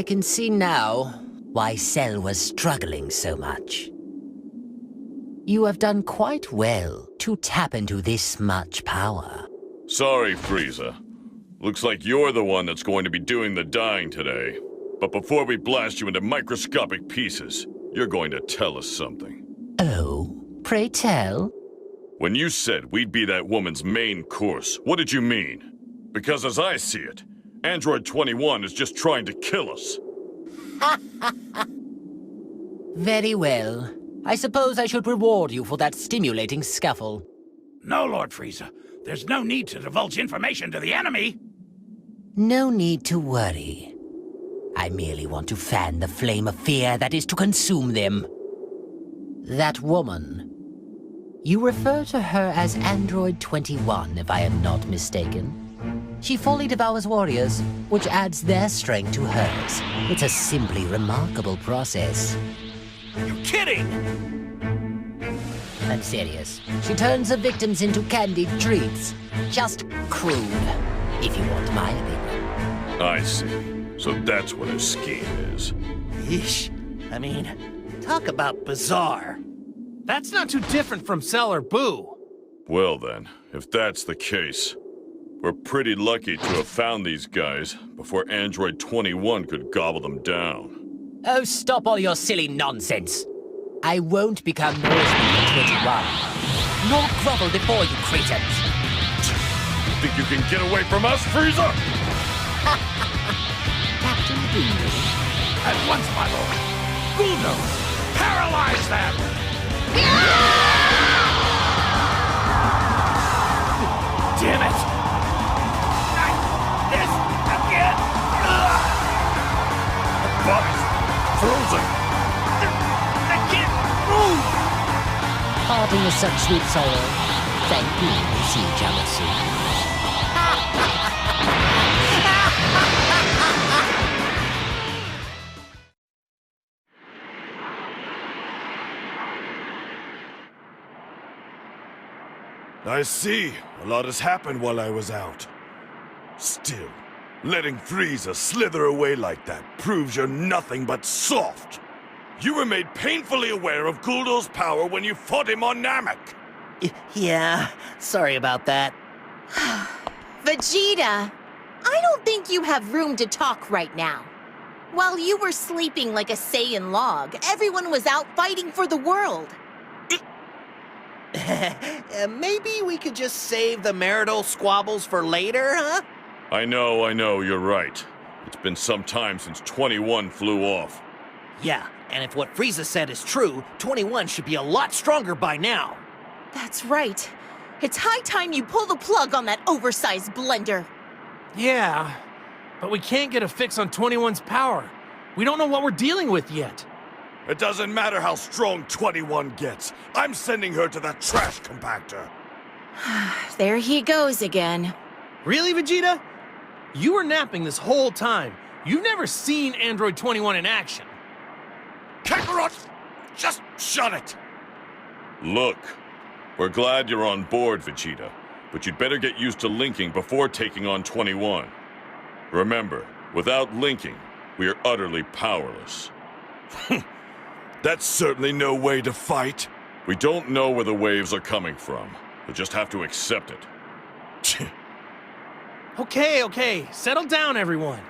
I can see now why Cell was struggling so much. You have done quite well to tap into this much power. Sorry, Frieza. Looks like you're the one that's going to be doing the dying today. But before we blast you into microscopic pieces, you're going to tell us something. Oh, pray tell? When you said we'd be that woman's main course, what did you mean? Because as I see it, Android 21 is just trying to kill us. Very well. I suppose I should reward you for that stimulating scuffle. No, Lord Frieza. There's no need to divulge information to the enemy. No need to worry. I merely want to fan the flame of fear that is to consume them. That woman. You refer to her as Android 21, if I am not mistaken. She fully devours warriors, which adds their strength to hers. It's a simply remarkable process. You're kidding! I'm serious. She turns her victims into candied treats. Just crude, if you want my opinion. I see. So that's what her scheme is. Yeesh. I mean, talk about bizarre. That's not too different from Cell or Boo. Well then, if that's the case, we're pretty lucky to have found these guys before Android 21 could gobble them down. Oh, stop all your silly nonsense. I won't become nourishment for 21. Nor grovel before you cretins. You think you can get away from us, Frieza? Captain Bean. At once, my lord. Guldo, paralyze them! Damn it! This again! The body's frozen. I can't move! Parting is such sweet sorrow. Thank you, we'll see each other soon. I see. A lot has happened while I was out. Still, letting Frieza slither away like that proves you're nothing but soft. You were made painfully aware of Guldo's power when you fought him on Namek. Yeah, sorry about that. Vegeta, I don't think you have room to talk right now. While you were sleeping like a Saiyan log, everyone was out fighting for the world. Maybe we could just save the marital squabbles for later, huh? I know, you're right. It's been some time since 21 flew off. Yeah, and if what Frieza said is true, 21 should be a lot stronger by now. That's right. It's high time you pull the plug on that oversized blender. Yeah, but we can't get a fix on 21's power. We don't know what we're dealing with yet. It doesn't matter how strong 21 gets. I'm sending her to that trash compactor. There he goes again. Really, Vegeta? You were napping this whole time. You've never seen Android 21 in action. Kakarot! Just shut it! Look, we're glad you're on board, Vegeta, but you'd better get used to linking before taking on 21. Remember, without linking, we are utterly powerless. That's certainly no way to fight. We don't know where the waves are coming from. We'll just have to accept it. Okay, settle down, everyone.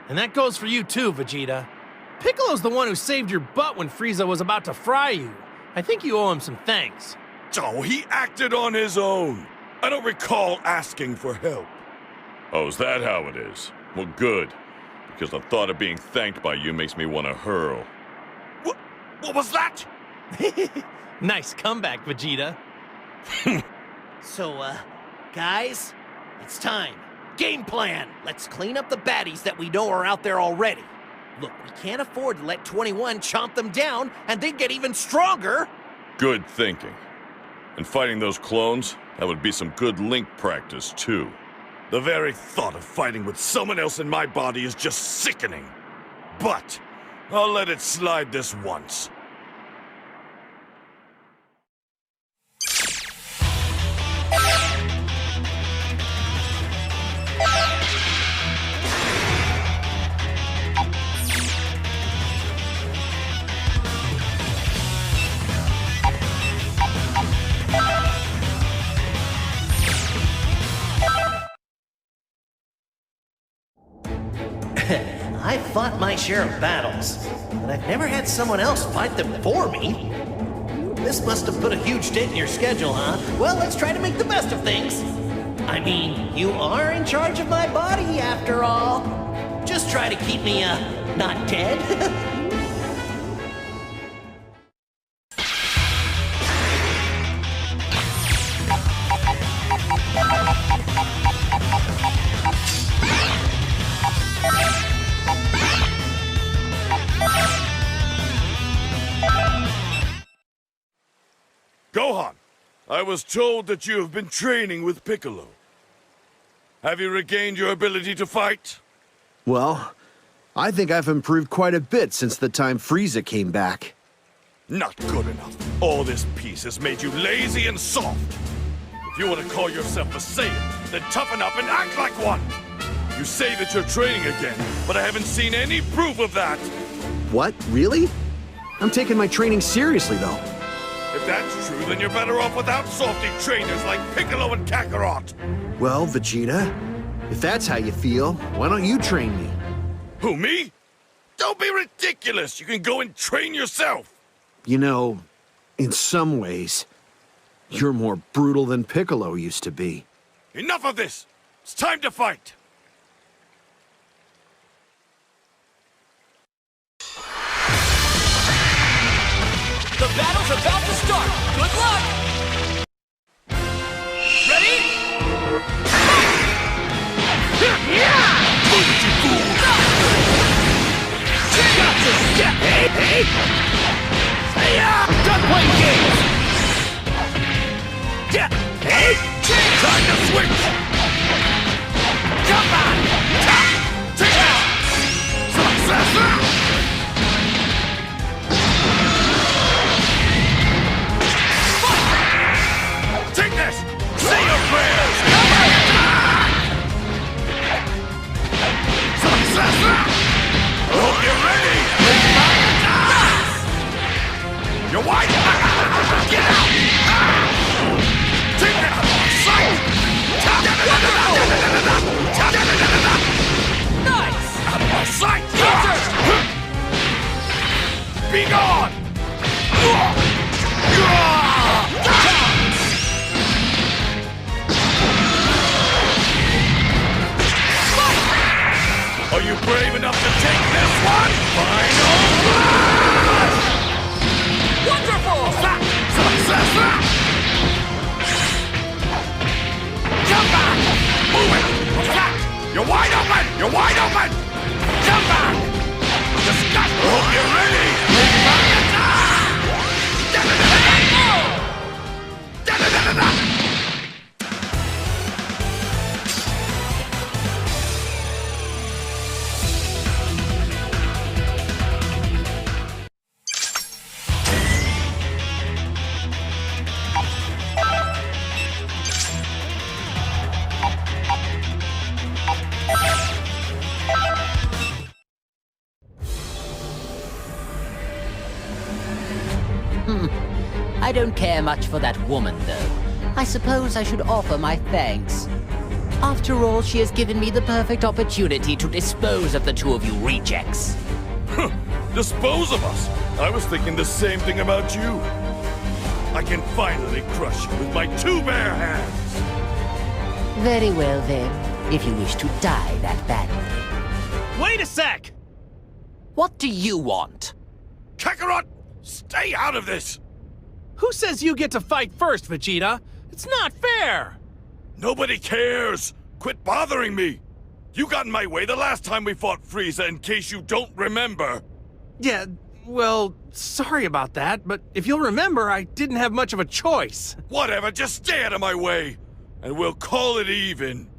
And that goes for you too, Vegeta. Piccolo's the one who saved your butt when Frieza was about to fry you. I think you owe him some thanks. Oh, he acted on his own. I don't recall asking for help. Oh, is that how it is? Well, good. Because the thought of being thanked by you makes me want to hurl. What was that? Nice comeback, Vegeta. So, guys, it's time. Game plan! Let's clean up the baddies that we know are out there already. Look, we can't afford to let 21 chomp them down and then get even stronger. Good thinking. And fighting those clones, that would be some good link practice, too. The very thought of fighting with someone else in my body is just sickening. But I'll let it slide this once. fought my share of battles, but I've never had someone else fight them for me. This must have put a huge dent in your schedule, huh? Well, let's try to make the best of things. I mean, you are in charge of my body, after all. Just try to keep me, not dead. Gohan, I was told that you have been training with Piccolo. Have you regained your ability to fight? Well, I think I've improved quite a bit since the time Frieza came back. Not good enough. All this peace has made you lazy and soft. If you want to call yourself a Saiyan, then toughen up and act like one. You say that you're training again, but I haven't seen any proof of that. What? Really? I'm taking my training seriously, though. If that's true, then you're better off without softy trainers like Piccolo and Kakarot. Well, Vegeta, if that's how you feel, why don't you train me? Who, me? Don't be ridiculous. You can go and train yourself. You know, in some ways, you're more brutal than Piccolo used to be. Enough of this. It's time to fight. The battle's about to start. Good luck! Ready? Move it, you fool! Gotcha! Hey, hey! Done playing games! Hey! Time to switch! Come on! Take out! Success! Take this! Say your prayers! Success! Hope you're ready! You're white! Get out! Take that! Sight! Nice! Out of my sight! Be gone! Are you brave enough to take this one? Final blast! Wonderful! Success! Come back! Move it! Attack! You're wide open! You're wide open! Come back! Just got to hope you're ready! I don't care much for that woman, though. I suppose I should offer my thanks. After all, she has given me the perfect opportunity to dispose of the two of you rejects. Dispose of us? I was thinking the same thing about you. I can finally crush you with my two bare hands. Very well, then, if you wish to die that badly. Wait a sec! What do you want? Kakarot, stay out of this! Who says you get to fight first, Vegeta? It's not fair! Nobody cares! Quit bothering me! You got in my way the last time we fought Frieza, in case you don't remember. Yeah, well, sorry about that, but if you'll remember, I didn't have much of a choice. Whatever, just stay out of my way, and we'll call it even.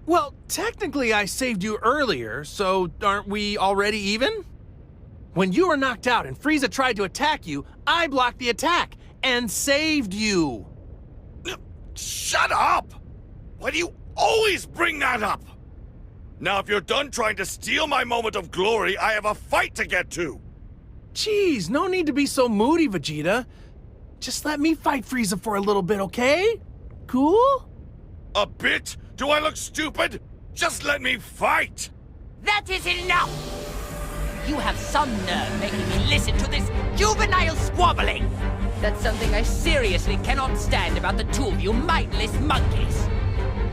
Well, technically I saved you earlier, so aren't we already even? When you were knocked out and Frieza tried to attack you, I blocked the attack and saved you. Shut up! Why do you always bring that up? Now, if you're done trying to steal my moment of glory, I have a fight to get to. Jeez, no need to be so moody, Vegeta. Just let me fight Frieza for a little bit, okay? Cool? A bit? Do I look stupid? Just let me fight! That is enough! You have some nerve making me listen to this juvenile squabbling! That's something I seriously cannot stand about the two of you mindless monkeys.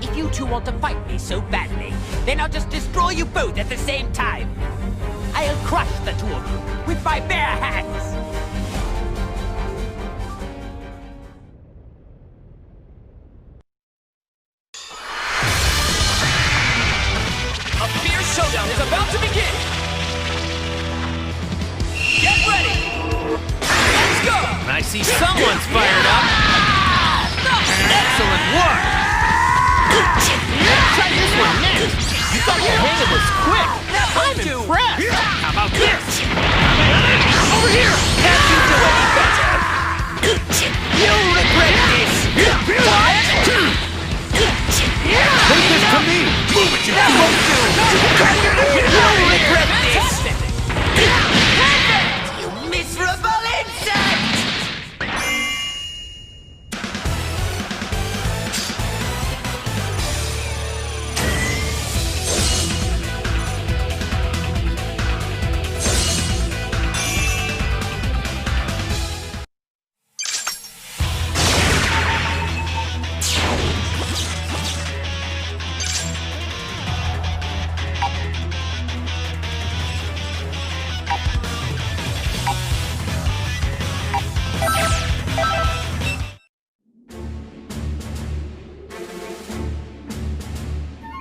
If you two want to fight me so badly, then I'll just destroy you both at the same time. I'll crush the two of you with my bare hands! A fierce showdown is about to begin! Get ready! Let's go! I see someone's fired up. Excellent work! Try this one next. You thought the hang it was quick. I'm impressed. How about this? Over here! Can't you do any better? You'll regret this! What? Take this to me! Move it, you won't do! You'll regret this! You miserable insect!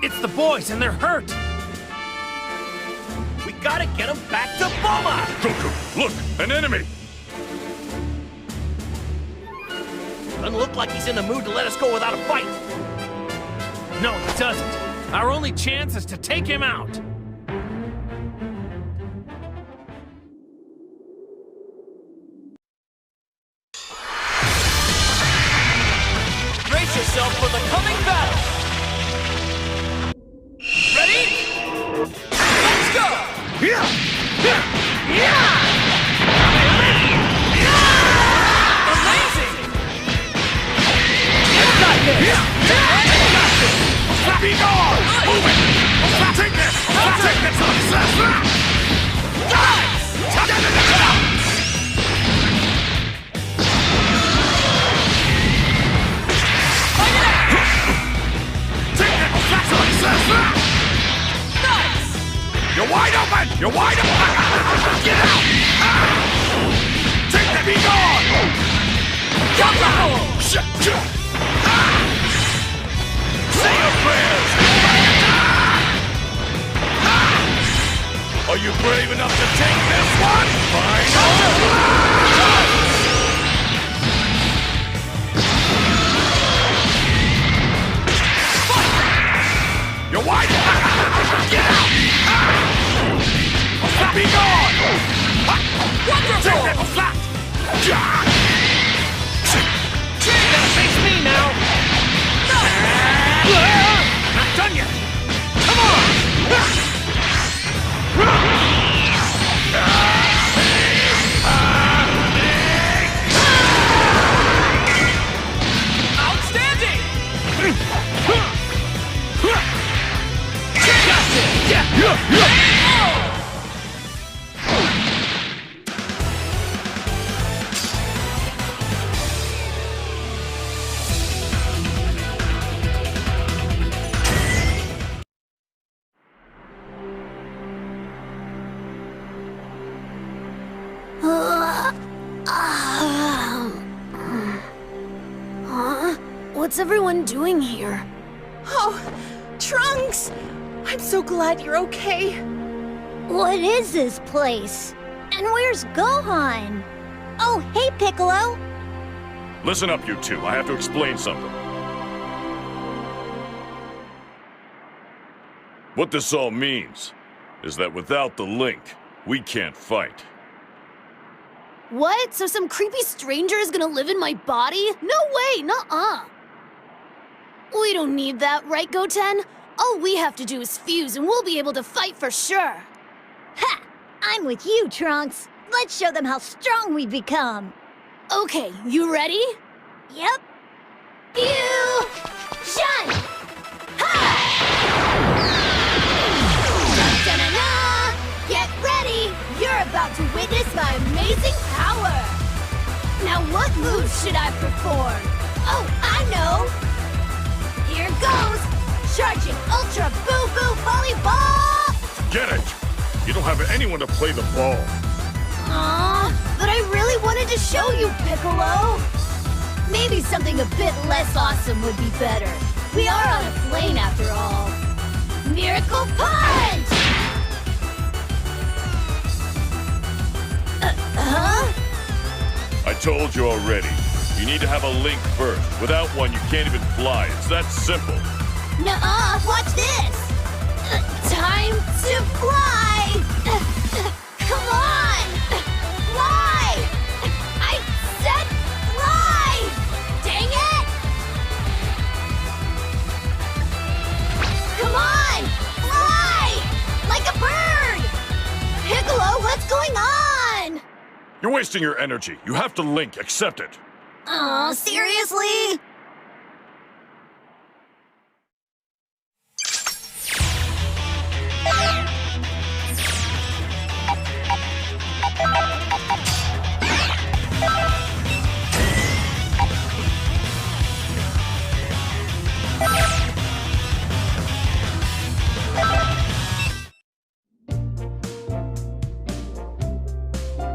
It's the boys, and they're hurt. We gotta get him back to Bulma! Goku, look! An enemy! Doesn't look like he's in the mood to let us go without a fight. No, it doesn't. Our only chance is to take him out. Brace yourself for the coming battle! Ready? Let's go! Amazing! I've got this! Be gone! Move it! Take this! Take this! You're wide open! You're wide open! Get out! Take that! Be gone! Say your prayers! Are you brave enough to take this one? Final! You're wide open! Get out! Be gone! Wonderful! Take that flat! You're gonna face me now. Not done yet! Come on! Outstanding! What's everyone doing here? Oh, Trunks! I'm so glad you're okay. What is this place? And where's Gohan? Oh, hey, Piccolo! Listen up, you two. I have to explain something. What this all means is that without the link, we can't fight. What? So some creepy stranger is gonna live in my body? No way, nuh-uh. We don't need that, right, Goten? All we have to do is fuse and we'll be able to fight for sure. Ha! I'm with you, Trunks. Let's show them how strong we've become. Okay, you ready? Yep. Fusion! Ha! amazing power! Now what move should I perform? Oh, I know! Here goes! Charging Ultra Boo Boo Volleyball! Get it! You don't have anyone to play the ball. Aw, but I really wanted to show you, Piccolo! Maybe something a bit less awesome would be better. We are on a plane after all. Miracle Punch! Huh? I told you already. You need to have a link first. Without one, you can't even fly. It's that simple. Nuh-uh, watch this! Time to fly! Come on! Fly! I said fly! Dang it! Come on! Fly! Like a bird! Piccolo, what's going on? You're wasting your energy. You have to link. Accept it. Aw, seriously?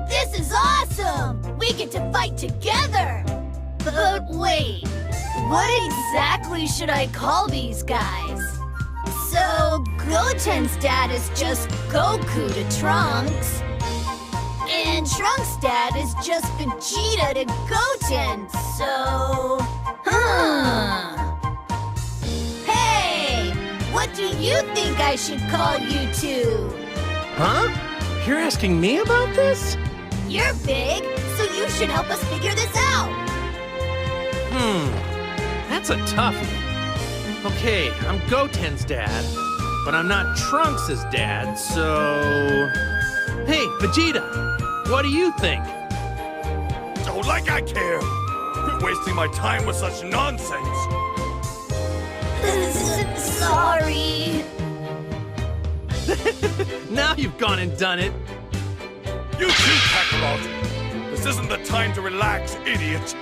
This is awesome! We get to fight together! But wait, what exactly should I call these guys? So, Goten's dad is just Goku to Trunks. And Trunks' dad is just Vegeta to Goten, so... Hey! What do you think I should call you two? Huh? You're asking me about this? You're big, so you should help us figure this out. That's a toughie. Okay, I'm Goten's dad, but I'm not Trunks' dad, so... Hey, Vegeta, what do you think? Oh, like I care! Quit wasting my time with such nonsense! Sorry. Now you've gone and done it. You too, Kakarot! This isn't the time to relax, idiot!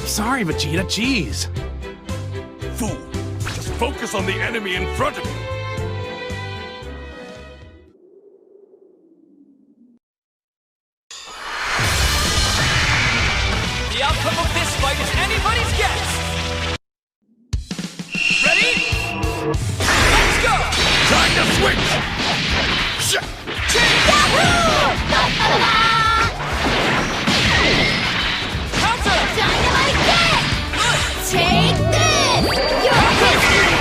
Sorry, Vegeta, jeez. Fool! Just focus on the enemy in front of you! The outcome of this fight is anybody's guess! Ready? Let's go! Time to switch! Counter! Dynamite Kick! Take this! Your history!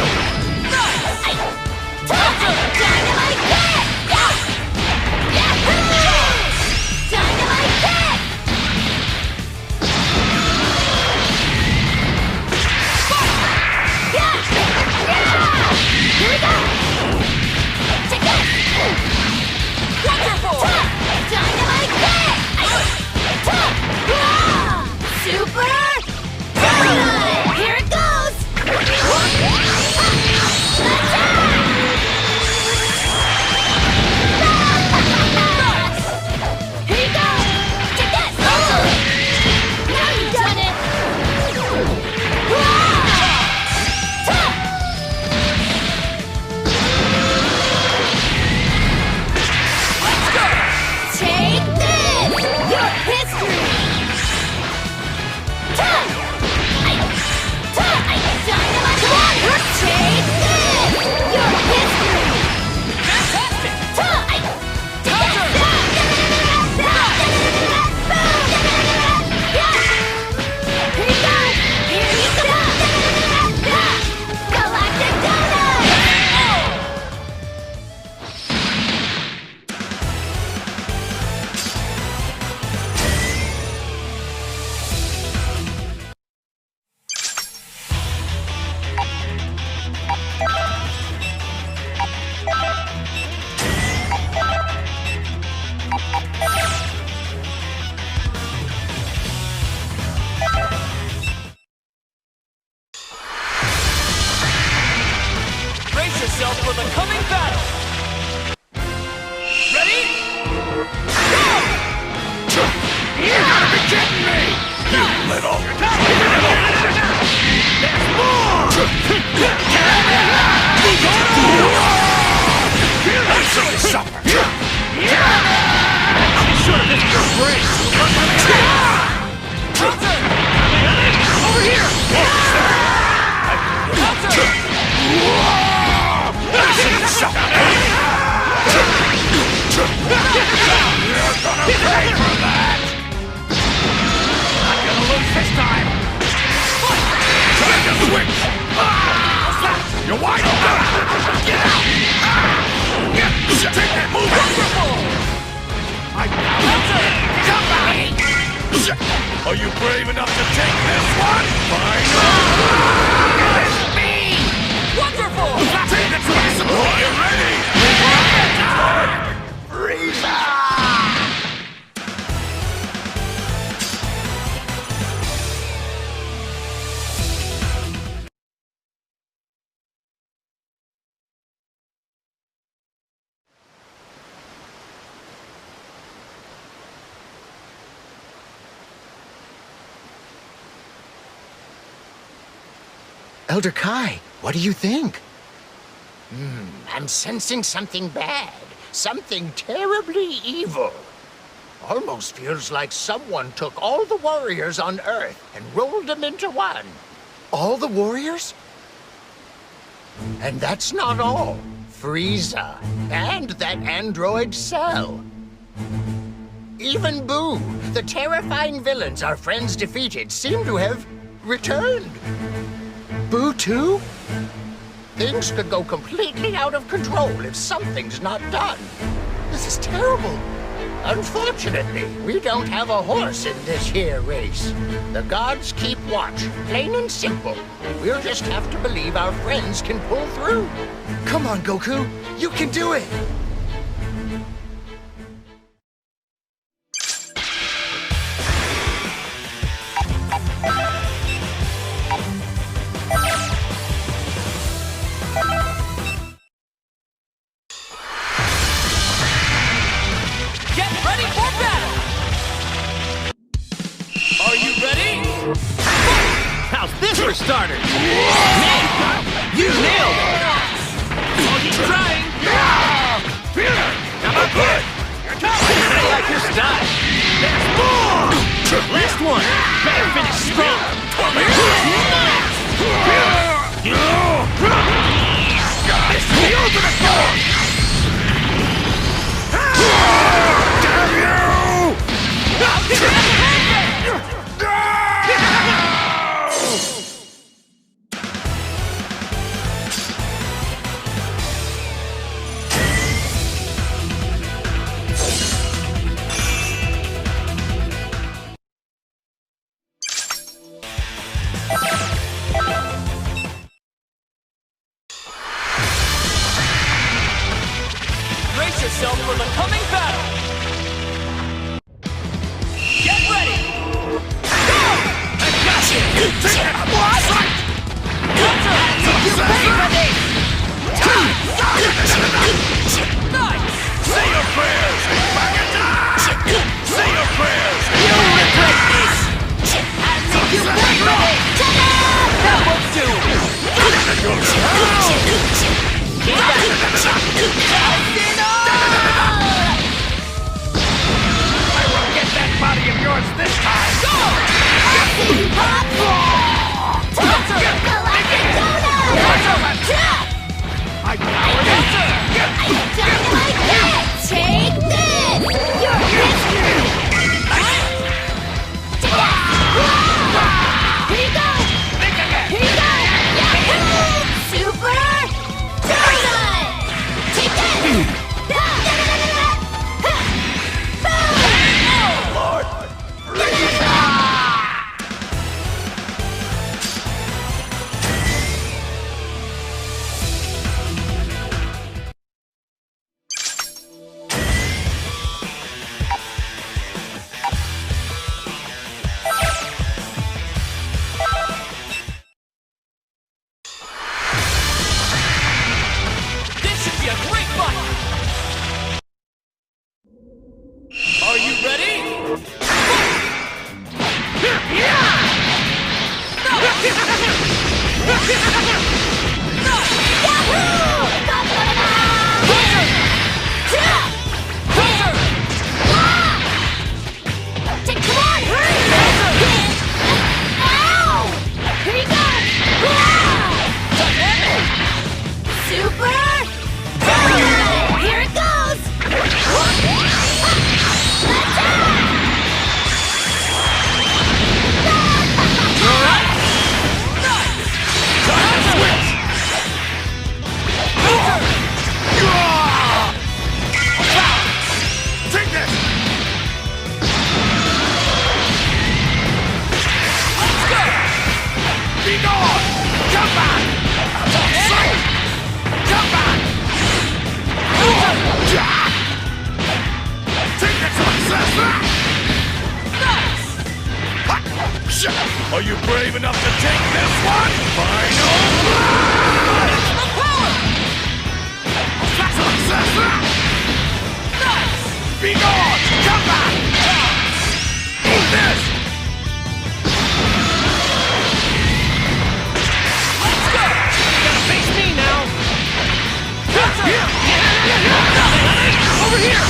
Dynamite Kick! Yahoo! Dynamite Kick! Here we go! Take this! Are you brave enough to take this one? Fine. Wonderful! Take it, Frieza! Are you ready? Frieza! Elder Kai, what do you think? I'm sensing something bad. Something terribly evil. Almost feels like someone took all the warriors on Earth and rolled them into one. All the warriors? And that's not all. Frieza. And that android Cell. Even Boo, the terrifying villains our friends defeated, seem to have returned. Boo too? Things could go completely out of control if something's not done. This is terrible. Unfortunately, we don't have a horse in this here race. The gods keep watch, plain and simple. We'll just have to believe our friends can pull through. Come on, Goku. You can do it. Get ready for battle! Are you ready? How's this for starters? Man, you nailed it! I'll keep trying! How about this? I like your style! There's more! Last one! Better finish strong! This is the ultimate form! Damn you! Brace yourself for the coming battle! Get ready! Go! I got you! What? Counter! You ready for this? Nice! Say your prayers! Say your prayers! You'll regret this! I'll make you wait for it! That won't do! Keep up! I will get that body of yours this time! Go! I powered it! Take this! Your history! Here you go! Think again! Here you go! Super Donut! Take this! Lord! This should be a great fight! Are you ready? Come on, hurry! Ow! Here you go! Super Donut! Here it goes! Switch! Are you brave enough to take this one? Final blast! Be gone! Come back! Eat this! Let's go! You gotta face me now! Over here!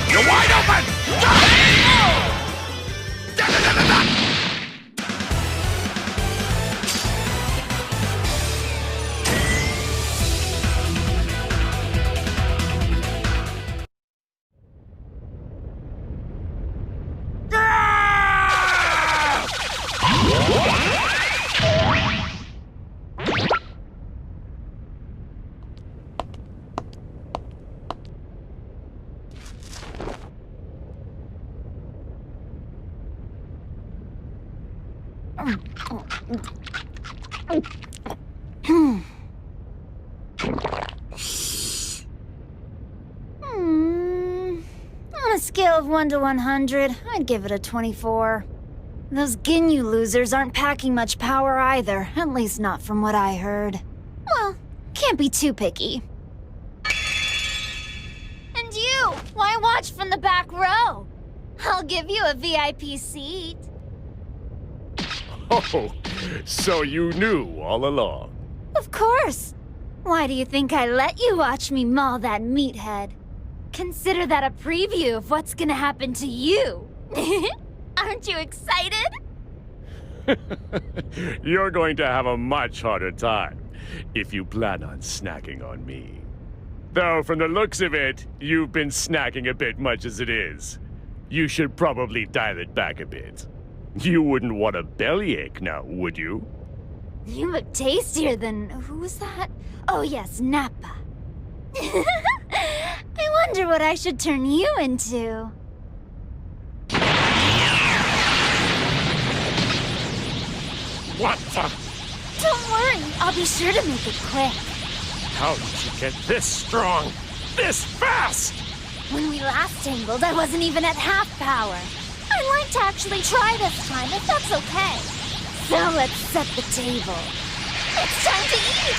You're wide open! On a scale of 1 to 100, I'd give it a 24. Those Ginyu losers aren't packing much power either, at least not from what I heard. Well, can't be too picky. And you, why watch from the back row? I'll give you a VIP seat. Oh, so you knew all along. Of course. Why do you think I let you watch me maul that meathead? Consider that a preview of what's gonna happen to you. Aren't you excited? You're going to have a much harder time if you plan on snacking on me. Though from the looks of it, you've been snacking a bit much as it is. You should probably dial it back a bit. You wouldn't want a bellyache now, would you? You look tastier than... who was that? Oh yes, Nappa. I wonder what I should turn you into. What the? Don't worry, I'll be sure to make it quick. How did you get this strong? This fast? When we last tangled, I wasn't even at half power. I'd like to actually try this time, if that's okay. So let's set the table. It's time to eat!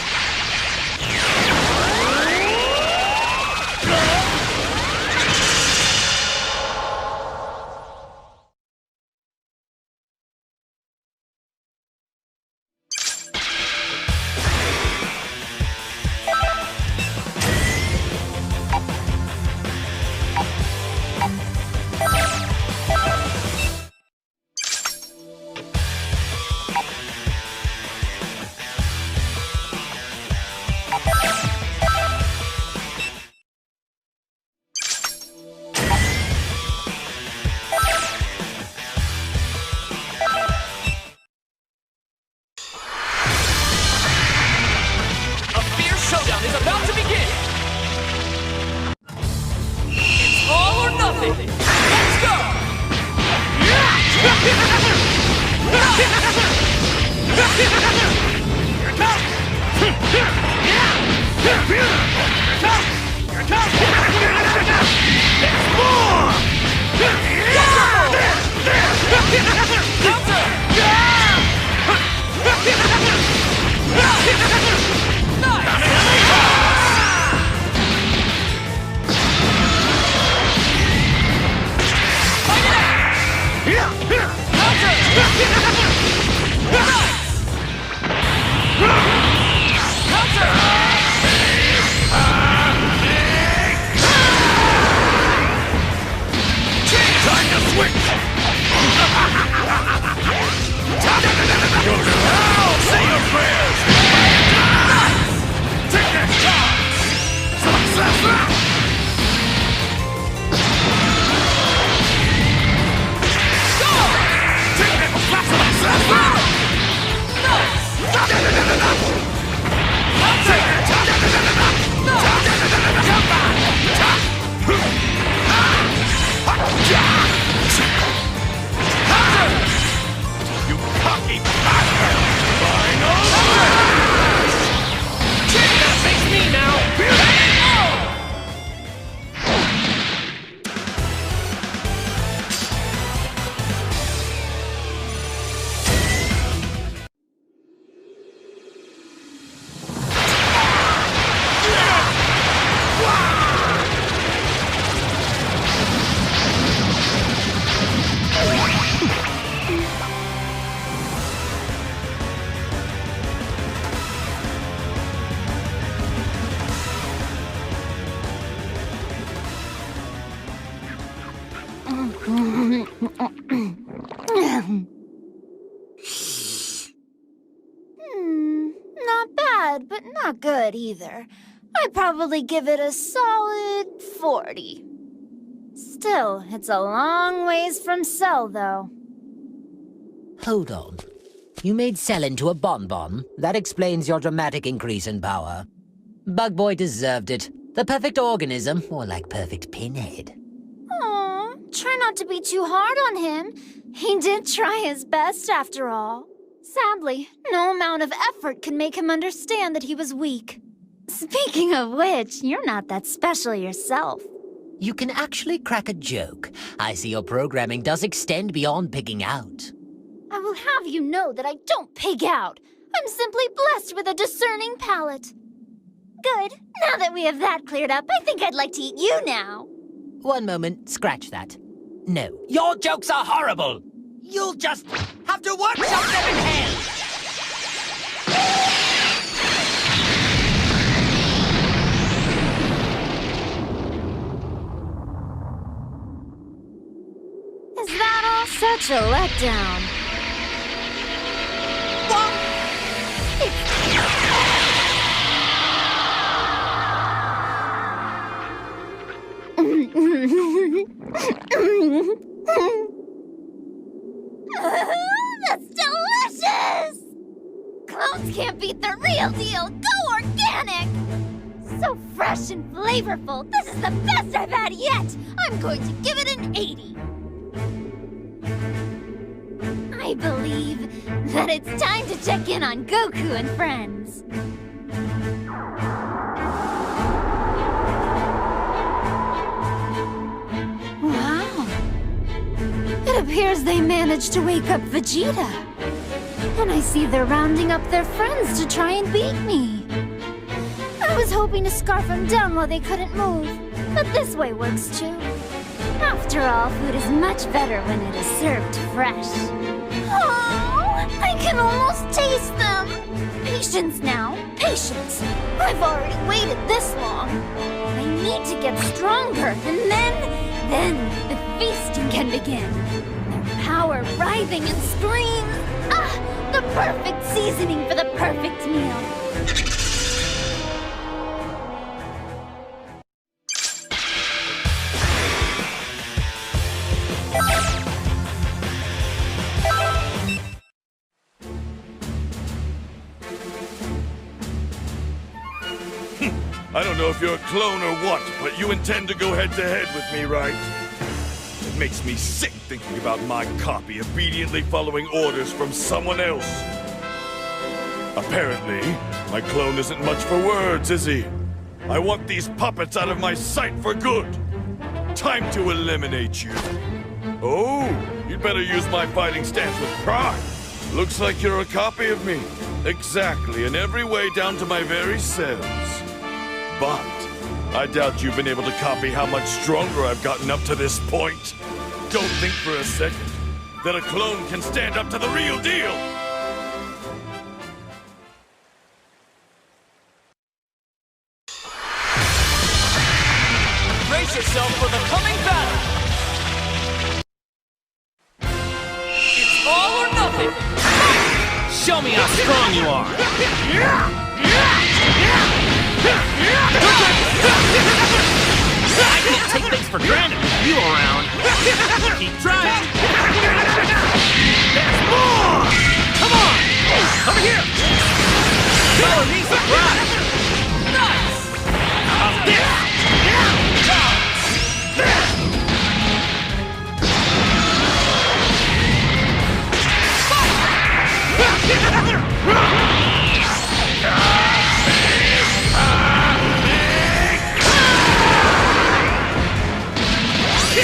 bad, but not good either. I'd probably give it a solid 40. Still, it's a long ways from Cell, though. Hold on. You made Cell into a bonbon? That explains your dramatic increase in power. Bug Boy deserved it. The perfect organism, more like perfect pinhead. Aw, try not to be too hard on him. He did try his best, after all. Sadly, no amount of effort can make him understand that he was weak. Speaking of which, you're not that special yourself. You can actually crack a joke. I see your programming does extend beyond pigging out. I will have you know that I don't pig out. I'm simply blessed with a discerning palate. Good. Now that we have that cleared up, I think I'd like to eat you now. One moment, scratch that. No. Your jokes are horrible. You'll just have to workshop them in hell. Is that all such a letdown? That's delicious! Clones can't beat the real deal. Go organic! So fresh and flavorful. This is the best I've had yet. I'm going to give it an 80. I believe that it's time to check in on Goku and friends. Wow. It appears they managed to wake up Vegeta. And I see they're rounding up their friends to try and beat me. I was hoping to scarf them down while they couldn't move, but this way works too. After all, food is much better when it is served fresh. Oh, I can almost taste them. Patience now, patience. I've already waited this long. I need to get stronger, and then the feasting can begin. Their power writhing and screams. Ah, the perfect seasoning for the perfect meal. I don't know if you're a clone or what, but you intend to go head-to-head with me, right? It makes me sick thinking about my copy obediently following orders from someone else. Apparently, my clone isn't much for words, is he? I want these puppets out of my sight for good. Time to eliminate you. Oh, you'd better use my fighting stance with pride. Looks like you're a copy of me. Exactly, in every way down to my very cells. But I doubt you've been able to copy how much stronger I've gotten up to this point. Don't think for a second that a clone can stand up to the real deal. Brace yourself for the coming battle! It's all or nothing! Show me how strong you are! I can't take things for granted with you around. Keep trying. There's more! Come on! Over here! Follow me, surprise! Nice! How about this?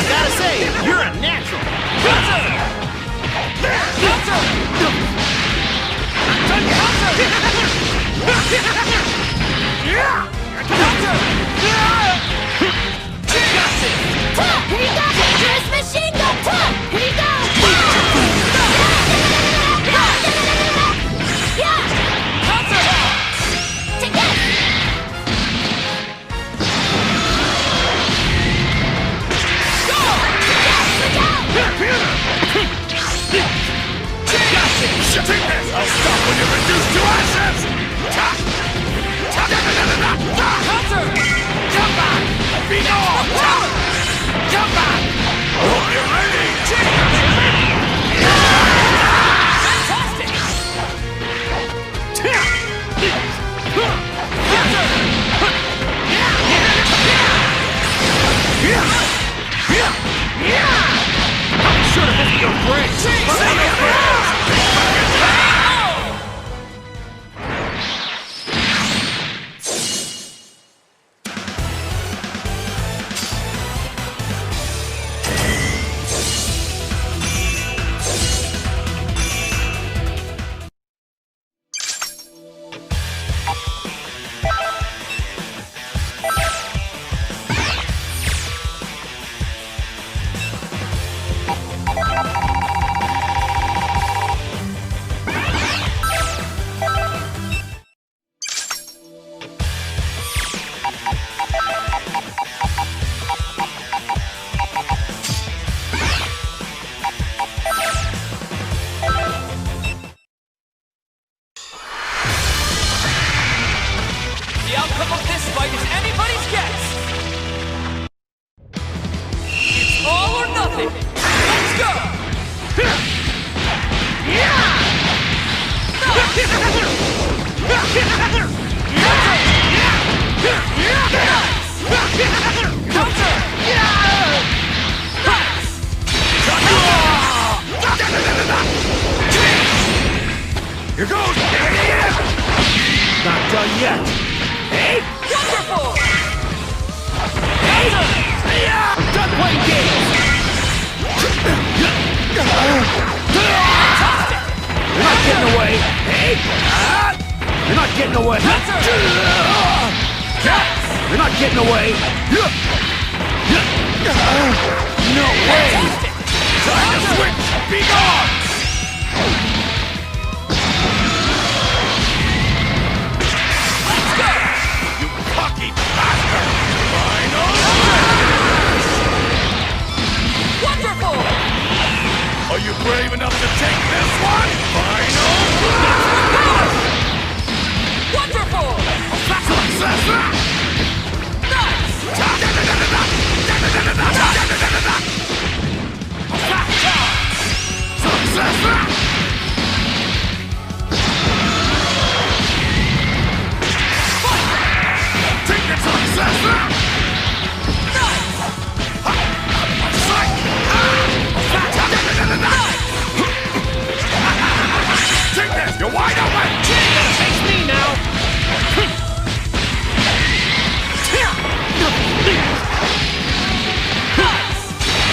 Gotta say, you're a natural. Here you go! Dangerous machine gun! Here you go! Take this! I'll stop when you're reduced to ashes! Counter! Jump back! Be gone! Jump back! Hope you're ready! Fantastic! Counter! I'm sure to visit your grave. The outcome of this fight is anybody's guess. It's all or nothing. Let's go! Here goes! Not done yet. Wonderful! I'm done playing games. You're not getting away. You're not getting away. You're not getting away. No way. Time to switch! Be gone! Let's go! You cocky bastard! Final! Wonderful! Are you brave enough to take this one? Final! Wonderful! Success! Nice! Take it, success! Take this! You're wide open! Face me now.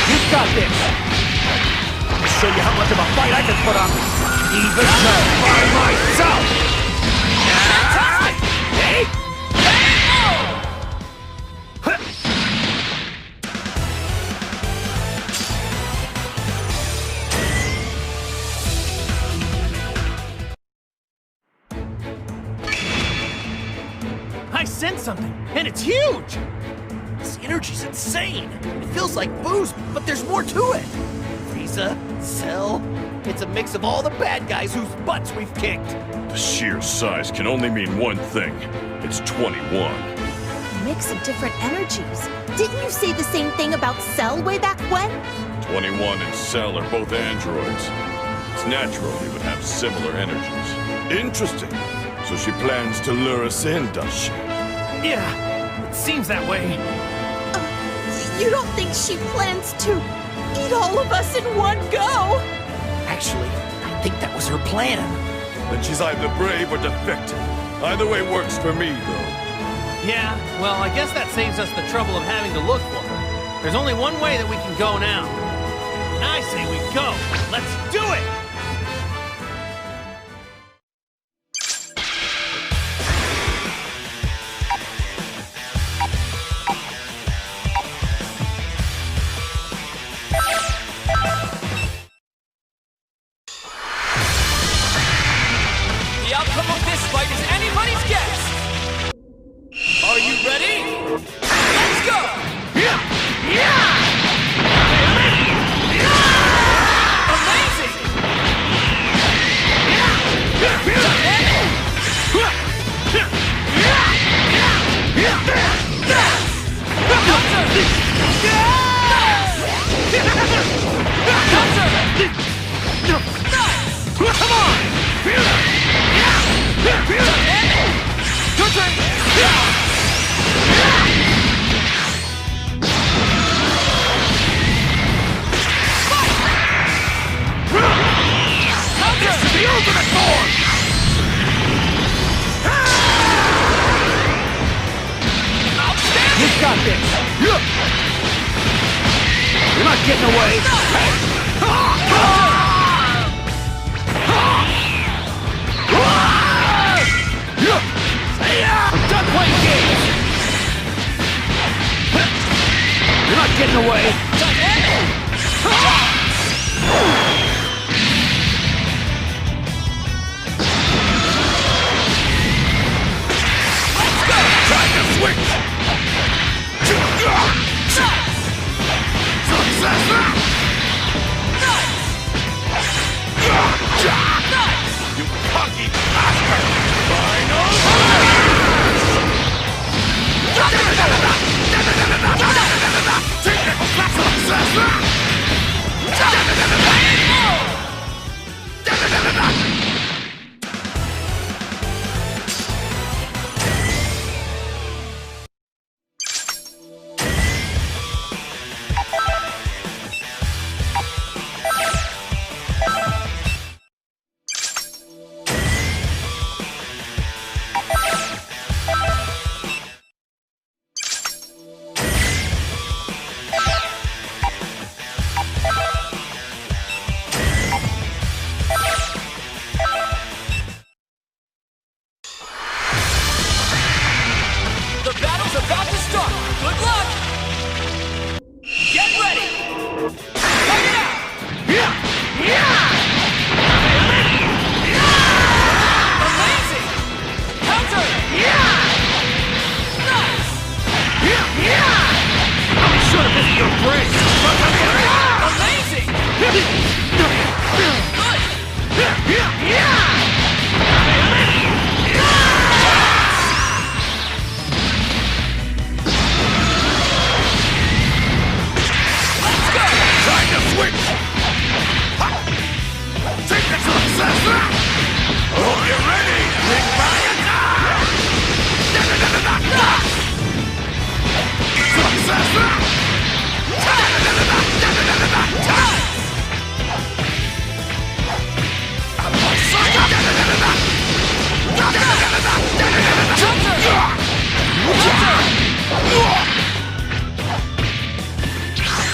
You've got this. I'll show you how much of a fight I can put on. Even by myself. Hey! I sense something, and it's huge! This energy's insane! It feels like booze, but there's more to it! Frieza, Cell, it's a mix of all the bad guys whose butts we've kicked! The sheer size can only mean one thing. It's 21. Mix of different energies. Didn't you say the same thing about Cell way back when? 21 and Cell are both androids. It's natural they would have similar energies. Interesting. So she plans to lure us in, does she? Yeah, it seems that way. You don't think she plans to eat all of us in one go? Actually, I think that was her plan. Then she's either brave or defective. Either way works for me, though. Yeah, well, I guess that saves us the trouble of having to look for her. There's only one way that we can go now. And I say we go. Let's do it! The outcome of this fight is anybody's guess. Are you ready? Let's go! Amazing! You've got this! You're not getting away! I'm done playing games! You're not getting away! Time to switch! You cocky bastard! Final! The battle's about to start! Good luck! Get ready! Fight it out! Amazing! Counter! Nice! I'll be sure to visit your brain! Amazing! Good! Time to switch! Take the success! Hope you're ready! Big Bayonetta! Success!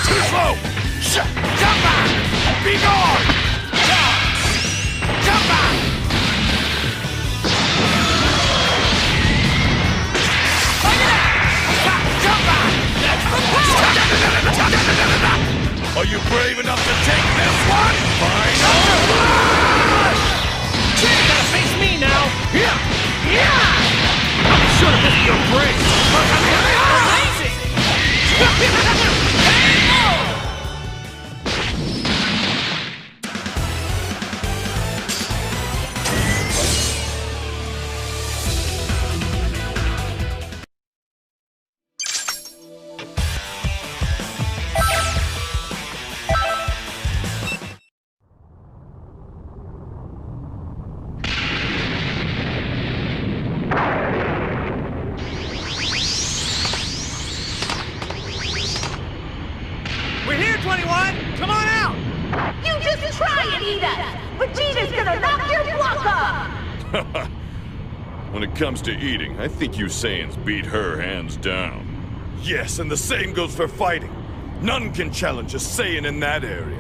Too slow! Come back! Be gone! Come back! Come back! Are you brave enough to take this one? Final rush! You're gonna face me now! I'll be sure to visit your brain! Amazing! We're here, 21! Come on out! You just try and eat us! Vegeta's gonna knock your block off! When it comes to eating, I think you Saiyans beat her hands down. Yes, and the same goes for fighting. None can challenge a Saiyan in that area.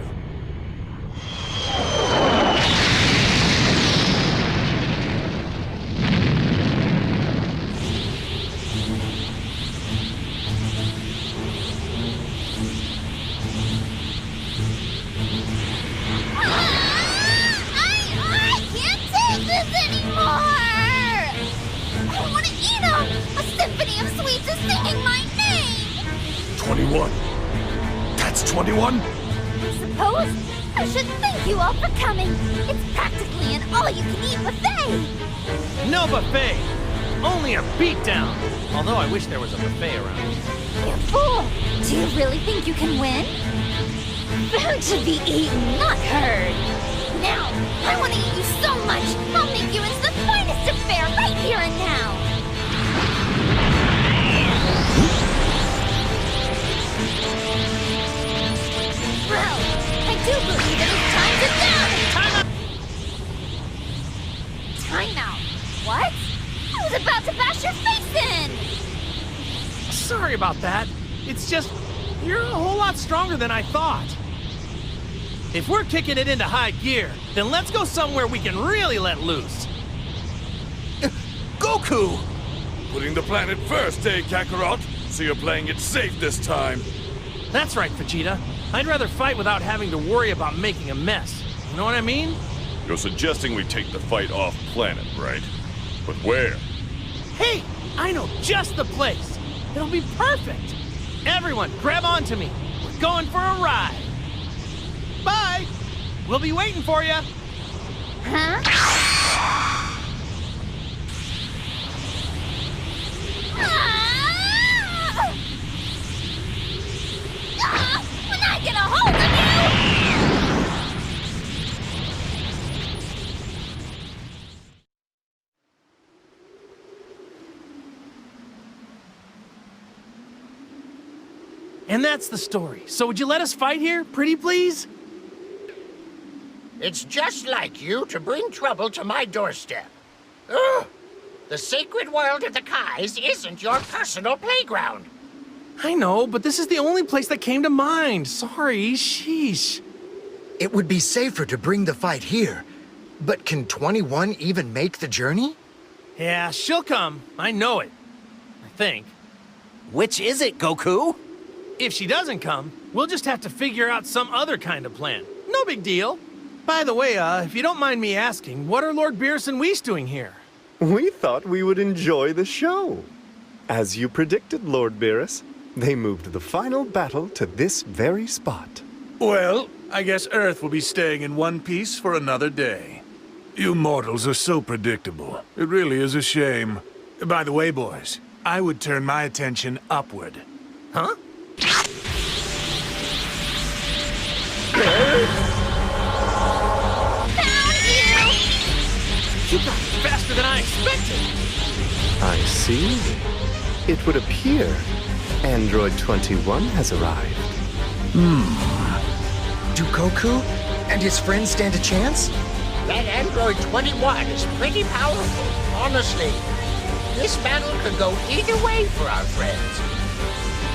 I can't take this anymore! I want to eat them! A symphony of sweets is singing my name! 21. That's 21? I suppose I should thank you all for coming. It's practically an all-you-can-eat buffet! No buffet! Only a beatdown! Although I wish there was a buffet around. You fool! Do you really think you can win? Food should be eaten, not heard! Now, I want to eat you so much, time out. What? I was about to bash your face in! Sorry about that. It's just, you're a whole lot stronger than I thought. If we're kicking it into high gear, then let's go somewhere we can really let loose. Goku! Putting the planet first, eh, Kakarot? So you're playing it safe this time. That's right, Vegeta. I'd rather fight without having to worry about making a mess. You know what I mean? You're suggesting we take the fight off planet, right? But where? Hey, I know just the place. It'll be perfect. Everyone, grab onto me. We're going for a ride. Bye. We'll be waiting for you. Huh? When I get a hold of you! And that's the story. So would you let us fight here, pretty please? It's just like you to bring trouble to my doorstep. Ugh! The sacred world of the Kais isn't your personal playground. I know, but this is the only place that came to mind. Sorry, sheesh. It would be safer to bring the fight here. But can 21 even make the journey? Yeah, she'll come. I know it. I think. Which is it, Goku? If she doesn't come, we'll just have to figure out some other kind of plan. No big deal. By the way, if you don't mind me asking, what are Lord Beerus and Whis doing here? We thought we would enjoy the show. As you predicted, Lord Beerus, they moved the final battle to this very spot. Well, I guess Earth will be staying in one piece for another day. You mortals are so predictable. It really is a shame. By the way, boys, I would turn my attention upward. Huh? Found you! You got it faster than I expected. I see. It would appear Android 21 has arrived. Do Goku and his friends stand a chance? That Android 21 is pretty powerful, honestly. This battle could go either way for our friends.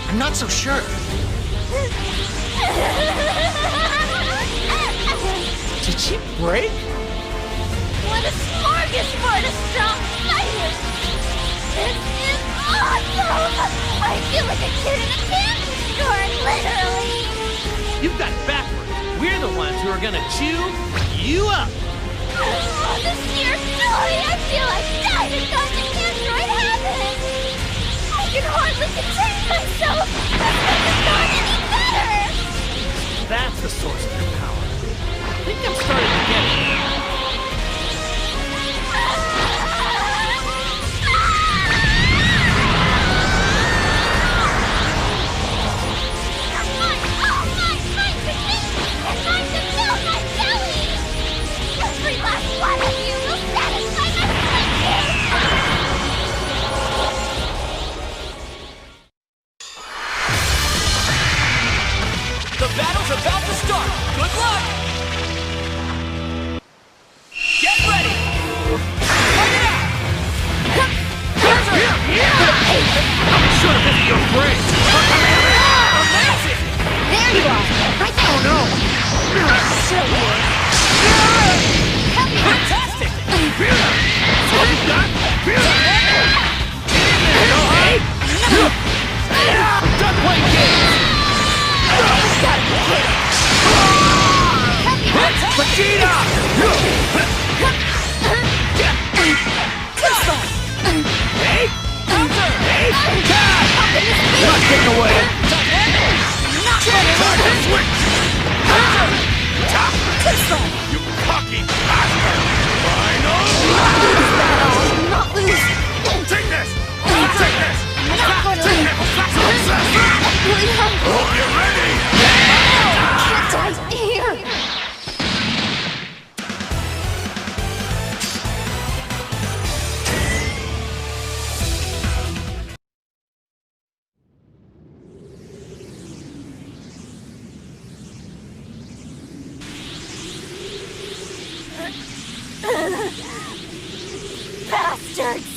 I'm not so sure. Did she break? What a smorgasbord of strong fighters! This is awesome! I feel like a kid in a candy store, literally! You've got it backwards. We're the ones who are gonna chew you up. Oh, this sheer joy! I feel like died and gone to Android heaven! I can hardly contain myself! That's not any better! That's the source of your power. I think I'm starting to get it. The battle's about to start! Good luck! Get ready! Fight it out! I'm sure to visit your brain. Amazing! There you are! Right there! Oh no! So good! Fantastic! What you got? I'm done playing games. Vegeta! Hey! Counter! Hey! Not getting away. Not switch! You cocky bastards!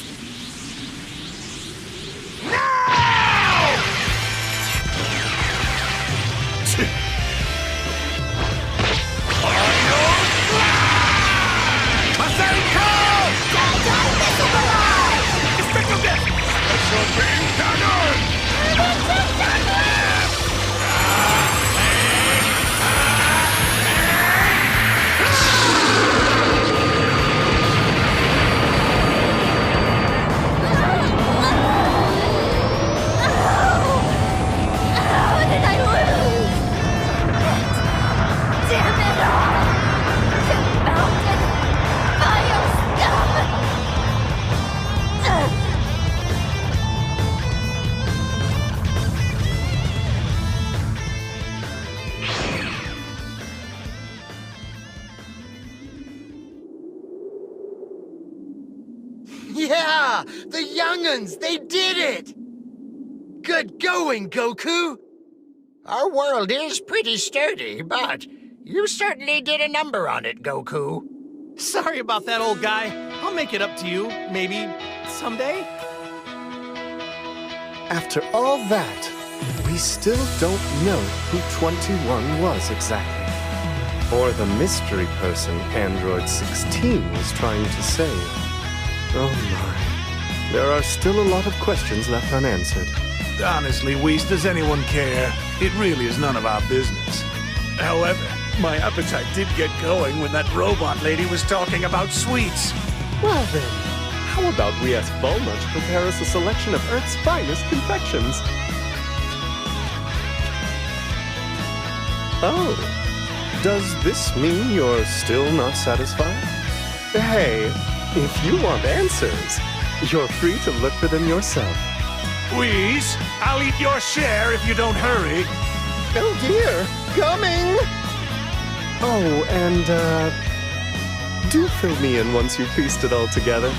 Yeah! The young'uns! They did it! Good going, Goku! Our world is pretty sturdy, but you certainly did a number on it, Goku. Sorry about that, old guy. I'll make it up to you, maybe someday. After all that, we still don't know who 21 was exactly. Or the mystery person Android 16 was trying to save. Oh my. There are still a lot of questions left unanswered. Honestly, Whis, does anyone care? It really is none of our business. However, my appetite did get going when that robot lady was talking about sweets. Well then, how about we ask Bulma to prepare us a selection of Earth's finest confections? Oh, does this mean you're still not satisfied? Hey, if you want answers, you're free to look for them yourself. Whis, I'll eat your share if you don't hurry. Oh dear, coming! Oh, and, do fill me in once you've pieced it all together.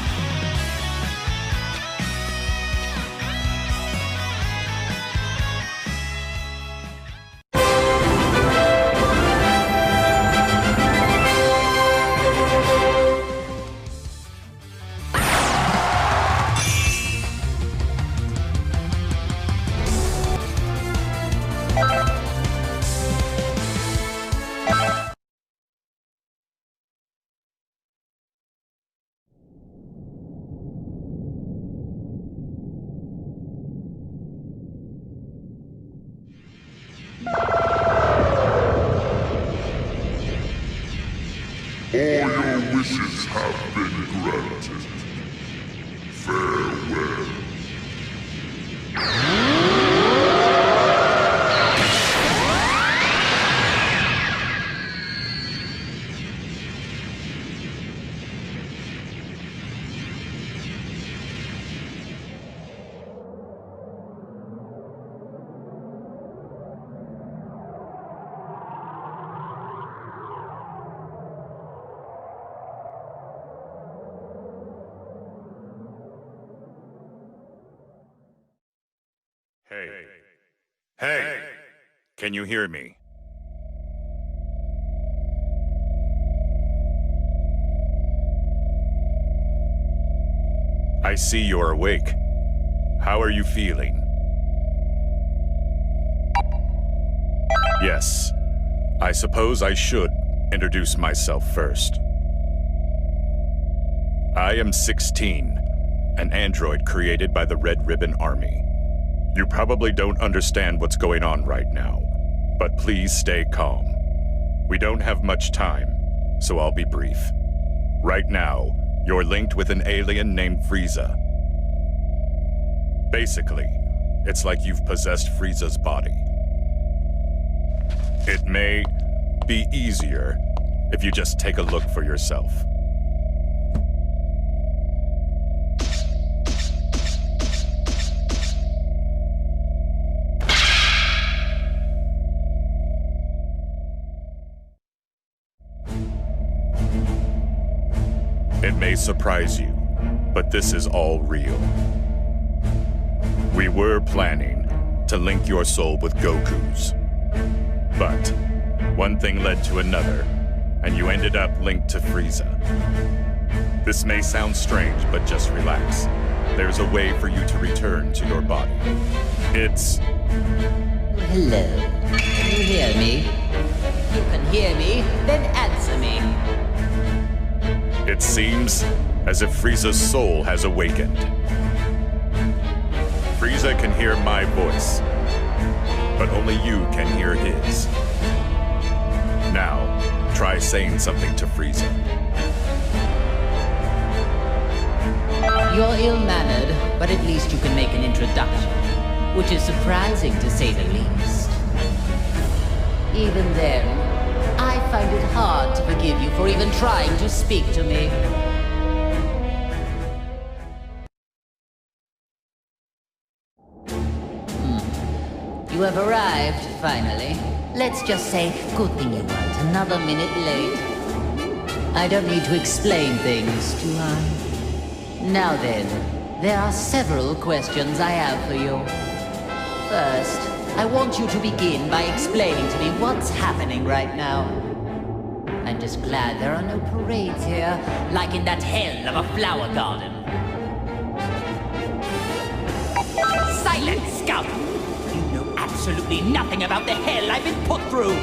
All your wishes have been granted. Farewell. Hey, can you hear me? I see you're awake. How are you feeling? Yes, I suppose I should introduce myself first. I am 16, an android created by the Red Ribbon Army. You probably don't understand what's going on right now, but please stay calm. We don't have much time, so I'll be brief. Right now, you're linked with an alien named Frieza. Basically, it's like you've possessed Frieza's body. It may be easier if you just take a look for yourself. It may surprise you, but this is all real. We were planning to link your soul with Goku's. But one thing led to another, and you ended up linked to Frieza. This may sound strange, but just relax. There's a way for you to return to your body. It's... Hello. Can you hear me? If you can hear me, then answer me. It seems as if Frieza's soul has awakened. Frieza can hear my voice, but only you can hear his. Now, try saying something to Frieza. You're ill-mannered, but at least you can make an introduction, which is surprising to say the least. Even then, I find it hard to forgive you for even trying to speak to me. You have arrived, finally. Let's just say, good thing you weren't another minute late. I don't need to explain things, do I? Now then, there are several questions I have for you. First, I want you to begin by explaining to me what's happening right now. I'm just glad there are no parades here, like in that hell of a flower garden. Silence, Scout! You know absolutely nothing about the hell I've been put through!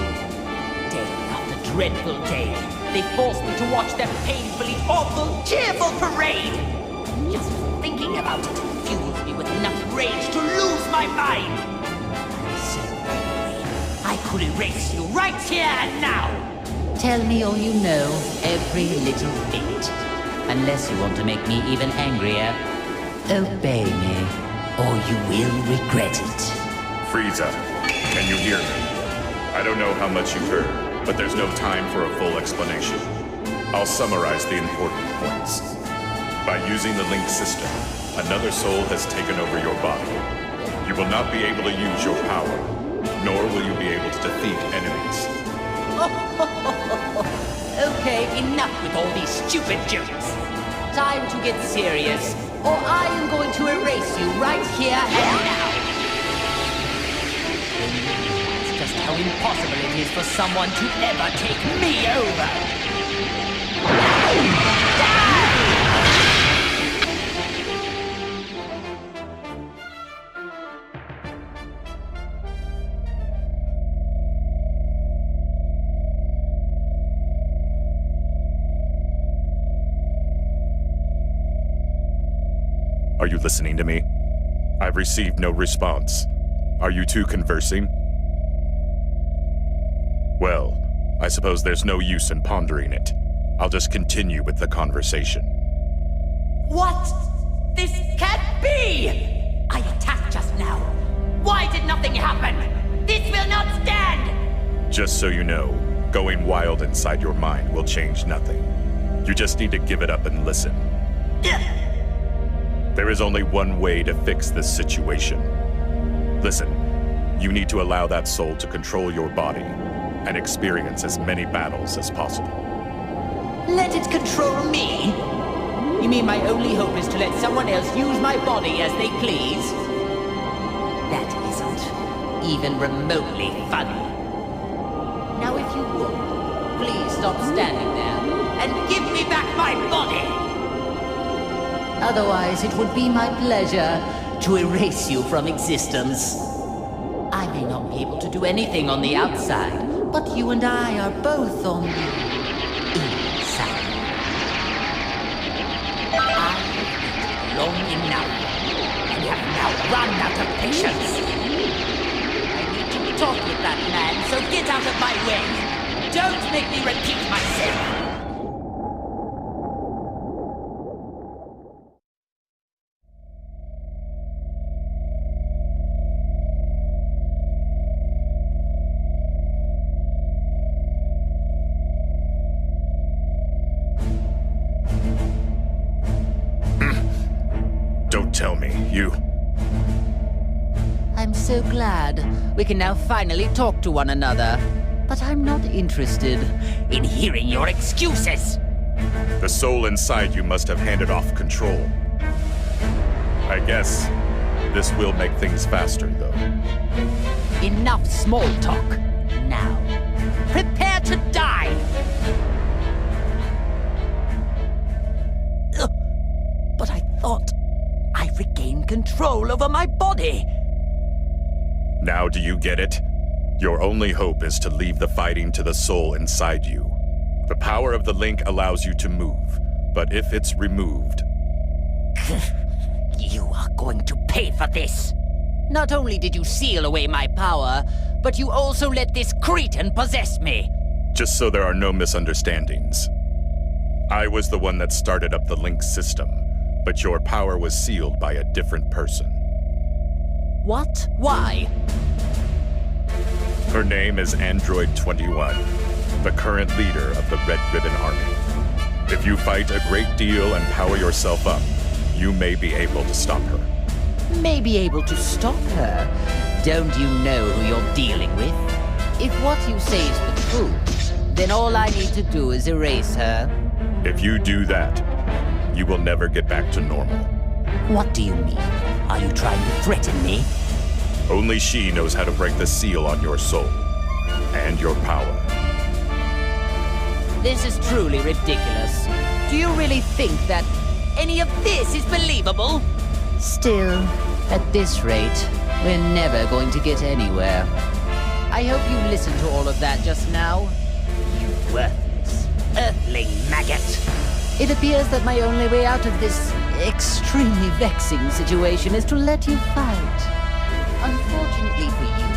Day after dreadful day, they forced me to watch their painfully awful, cheerful parade! Just thinking about it fuels me with enough rage to lose my mind! I'm so angry, I could erase you right here and now! Tell me all you know, every little bit. Unless you want to make me even angrier, obey me, or you will regret it. Frieza, can you hear me? I don't know how much you've heard, but there's no time for a full explanation. I'll summarize the important points. By using the Link system, another soul has taken over your body. You will not be able to use your power, nor will you be able to defeat enemies. Okay, enough with all these stupid jokes. Time to get serious, or I am going to erase you right here and now. It's just how impossible it is for someone to ever take me over. Are you listening to me? I've received no response. Are you two conversing? Well, I suppose there's no use in pondering it. I'll just continue with the conversation. What? This can't be! I attacked just now. Why did nothing happen? This will not stand! Just so you know, going wild inside your mind will change nothing. You just need to give it up and listen. There is only one way to fix this situation. Listen, you need to allow that soul to control your body and experience as many battles as possible. Let it control me? You mean my only hope is to let someone else use my body as they please? That isn't even remotely funny. Now if you would, please stop standing there and give me back my body! Otherwise, it would be my pleasure to erase you from existence. I may not be able to do anything on the outside, but you and I are both on the inside. I have waited long enough, and have now run out of patience. I need to talk with that man, so get out of my way. Don't make me repeat myself. Tell me, you... I'm so glad we can now finally talk to one another. But I'm not interested in hearing your excuses. The soul inside you must have handed off control. I guess this will make things faster, though. Enough small talk. Now, prepare to die! control over my body. Now do you get it? Your only hope is to leave the fighting to the soul inside you. The power of the link allows you to move, but if it's removed... You are going to pay for this. Not only did you seal away my power, but you also let this cretin possess me. Just so there are no misunderstandings. I was the one that started up the link system, but your power was sealed by a different person. What? Why? Her name is Android 21, the current leader of the Red Ribbon Army. If you fight a great deal and power yourself up, you may be able to stop her. May be able to stop her. Don't you know who you're dealing with? If what you say is the truth, then all I need to do is erase her. If you do that, you will never get back to normal. What do you mean? Are you trying to threaten me? Only she knows how to break the seal on your soul and your power. This is truly ridiculous. Do you really think that any of this is believable? Still, at this rate, we're never going to get anywhere. I hope you listened to all of that just now. You worthless, earthling maggot. It appears that my only way out of this extremely vexing situation is to let you fight. Unfortunately for you,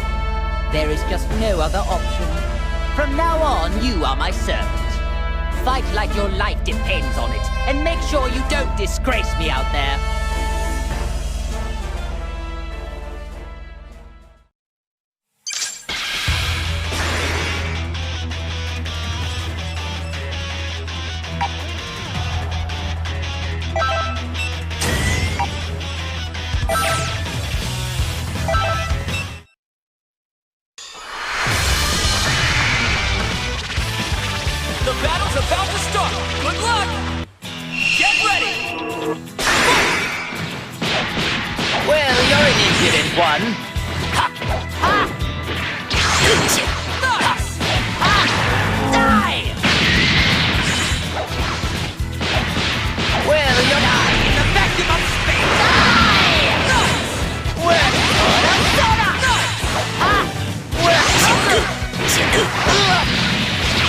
there is just no other option. From now on, you are my servant. Fight like your life depends on it, and make sure you don't disgrace me out there. The battle's about to start! Good luck! Get ready! Well, you're an impudent one. Ha! Ha! Nice! Ha! Die! Well, you're not in the vacuum of space. Die! Well, Ha! Well,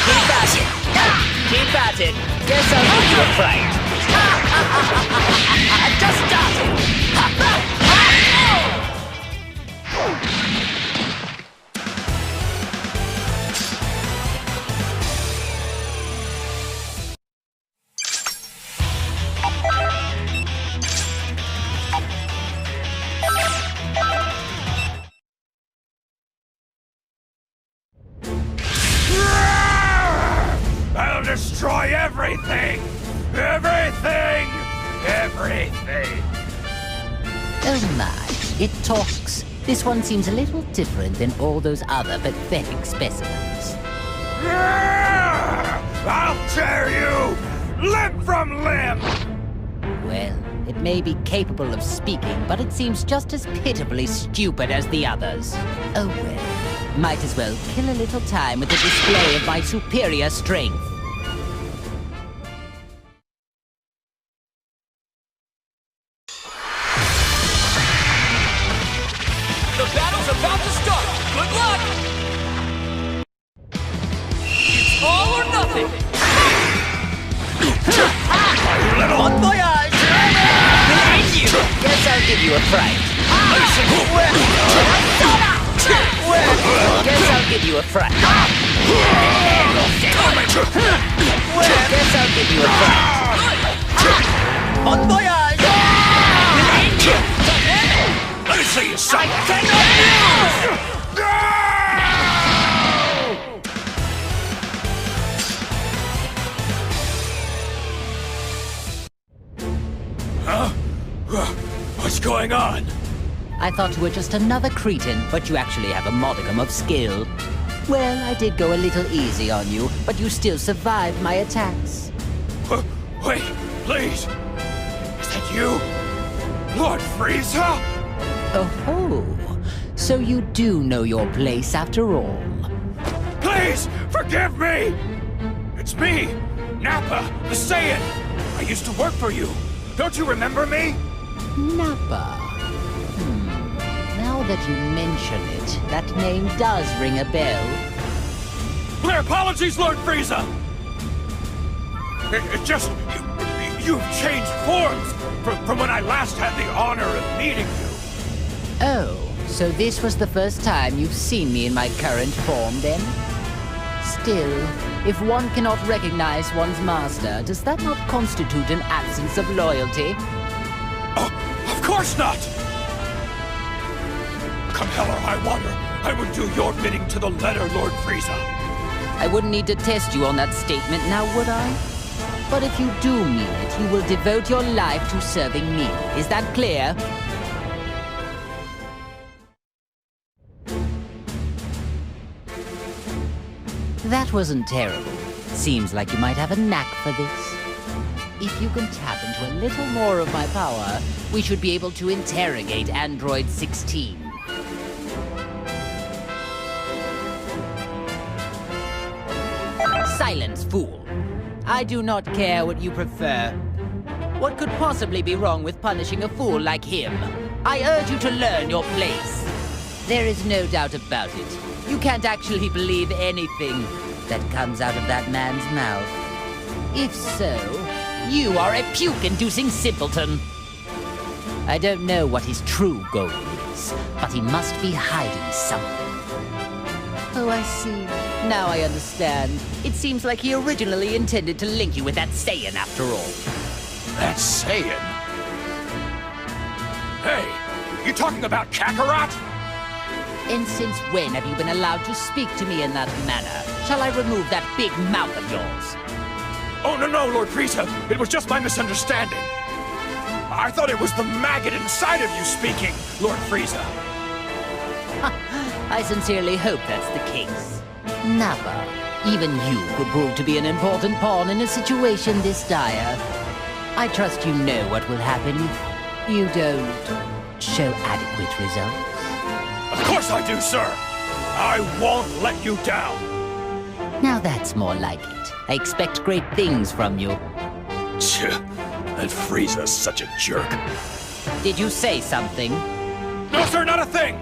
keep at it. Keep at it. Guess I'll give you a fright. Just started. I'll destroy everything! Everything! Everything! Oh my, it talks. This one seems a little different than all those other pathetic specimens. I'll tear you! Limb from limb! Well, it may be capable of speaking, but it seems just as pitifully stupid as the others. Oh well, might as well kill a little time with the display of my superior strength. The battle's about to start! Good luck! It's all or nothing! Bon voyage! We'll end you! Guess I'll give you a fright. Guess I'll give you a fright. Guess I'll give you a fright. Bon voyage! We'll end you! Let me see you, son! I cannot Huh? What's going on? I thought you were just another cretin, but you actually have a modicum of skill. Well, I did go a little easy on you, but you still survived my attacks. Wait, please! Is that you? Lord Frieza? Oh ho! So you do know your place after all. Please, forgive me! It's me, Nappa, the Saiyan! I used to work for you. Don't you remember me? Nappa. Now that you mention it, that name does ring a bell. My apologies, Lord Frieza! It just... You've changed forms from when I last had the honor of meeting you. Oh, so this was the first time you've seen me in my current form, then? Still, if one cannot recognize one's master, does that not constitute an absence of loyalty? Oh, of course not! Come hell or high water, I would do your bidding to the letter, Lord Frieza. I wouldn't need to test you on that statement now, would I? But if you do mean it, you will devote your life to serving me. Is that clear? That wasn't terrible. Seems like you might have a knack for this. If you can tap into a little more of my power, we should be able to interrogate Android 16. Silence, fool. I do not care what you prefer. What could possibly be wrong with punishing a fool like him? I urge you to learn your place. There is no doubt about it. You can't actually believe anything that comes out of that man's mouth. If so, you are a puke-inducing simpleton. I don't know what his true goal is, but he must be hiding something. Oh, I see. Now I understand. It seems like he originally intended to link you with that Saiyan after all. That Saiyan? Hey, you talking about Kakarot? And since when have you been allowed to speak to me in that manner? Shall I remove that big mouth of yours? Oh, no, Lord Frieza. It was just my misunderstanding. I thought it was the maggot inside of you speaking, Lord Frieza. I sincerely hope that's the case. Nappa, even you could prove to be an important pawn in a situation this dire. I trust you know what will happen if you don't show adequate results. Of course I do, sir! I won't let you down! Now that's more like it. I expect great things from you. That Frieza's such a jerk. Did you say something? No, sir, not a thing!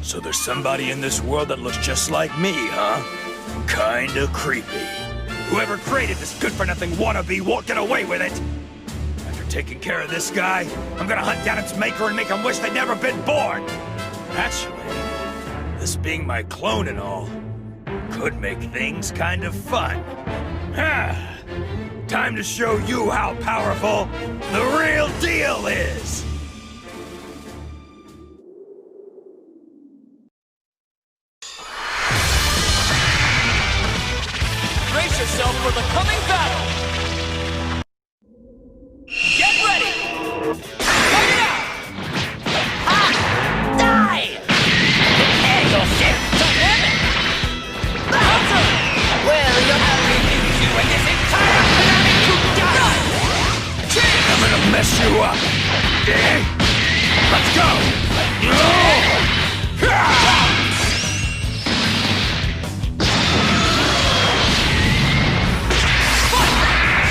So there's somebody in this world that looks just like me, huh? Kinda creepy. Whoever created this good-for-nothing wannabe won't get away with it! After taking care of this guy, I'm gonna hunt down its maker and make him wish they'd never been born! Actually, this being my clone and all, could make things kind of fun. Time to show you how powerful the real deal is! Brace yourself for the coming battle! Get ready! Fight it out! Die! Prepare yourself to limit! Counter! Well, you'll have to leave you and this entire planet to dust! I'm gonna mess you up! Let's go!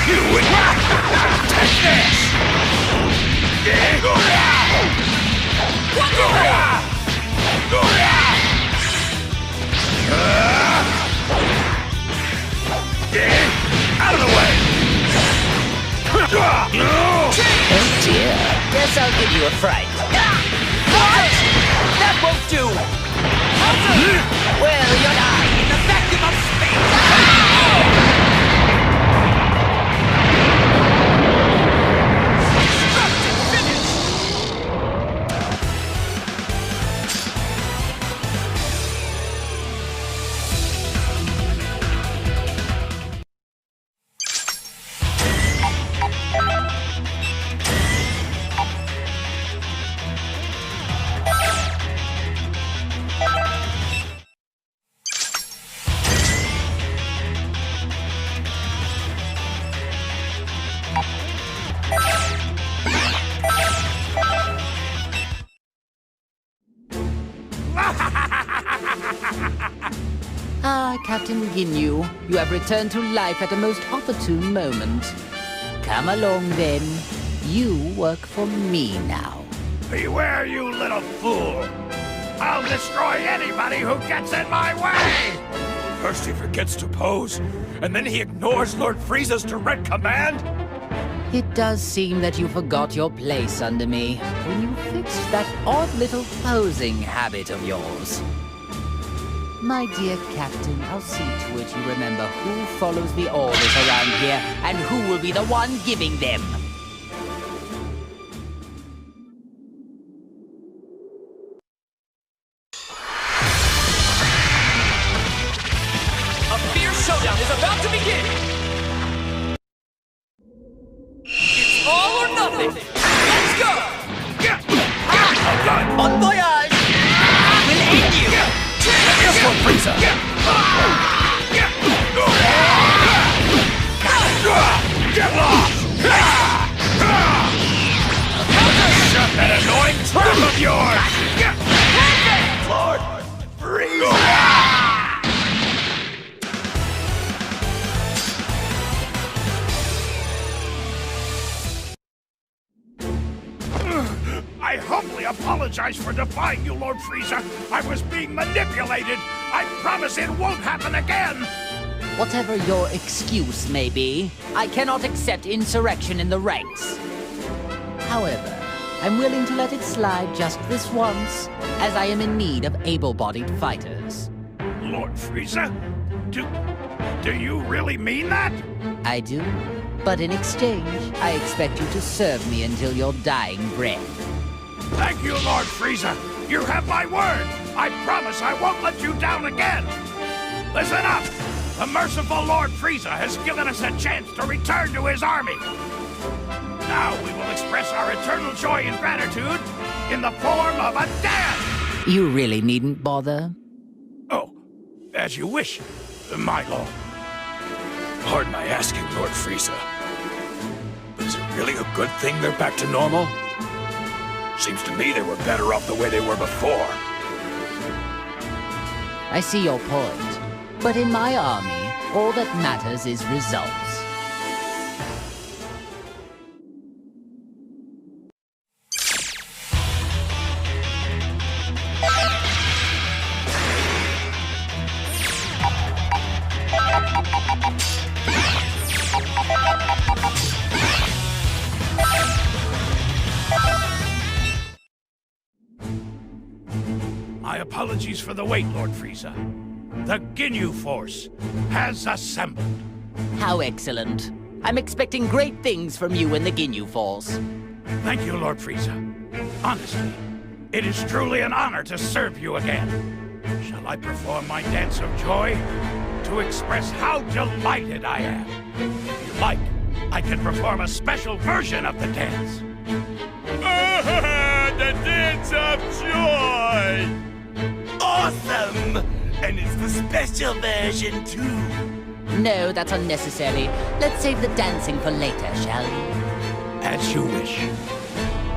You would take this! Out of the way! Oh dear, guess I'll give you a fright. What? That won't do! Well, you'll die in the vacuum of space! Captain Ginyu. You have returned to life at a most opportune moment. Come along, then. You work for me now. Beware, you little fool! I'll destroy anybody who gets in my way! First he forgets to pose, and then he ignores Lord Frieza's direct command? It does seem that you forgot your place under me when you fixed that odd little posing habit of yours. My dear Captain, I'll see to it you remember who follows the orders around here and who will be the one giving them. A fierce showdown is about to begin! It's all or nothing! Let's go! Bon voyage! We'll end you! Yes, Lord Frieza! Get lost! Shut that annoying trap of yours! Lord Frieza! I humbly apologize for defying you, Lord Frieza. I was being manipulated. I promise it won't happen again. Whatever your excuse may be, I cannot accept insurrection in the ranks. However, I'm willing to let it slide just this once, as I am in need of able-bodied fighters. Lord Frieza? Do you really mean that? I do, but in exchange, I expect you to serve me until your dying breath. Thank you, Lord Frieza. You have my word. I promise I won't let you down again. Listen up. The merciful Lord Frieza has given us a chance to return to his army. Now we will express our eternal joy and gratitude in the form of a dance. You really needn't bother. Oh, as you wish, my lord. Pardon my asking, Lord Frieza. But is it really a good thing they're back to normal? Seems to me they were better off the way they were before. I see your point. But in my army, all that matters is results. My apologies for the wait, Lord Frieza. The Ginyu Force has assembled. How excellent. I'm expecting great things from you and the Ginyu Force. Thank you, Lord Frieza. Honestly, it is truly an honor to serve you again. Shall I perform my dance of joy to express how delighted I am? If you like, I can perform a special version of the dance. The dance of joy! Awesome! And it's the special version, too. No, that's unnecessary. Let's save the dancing for later, shall we? As you wish.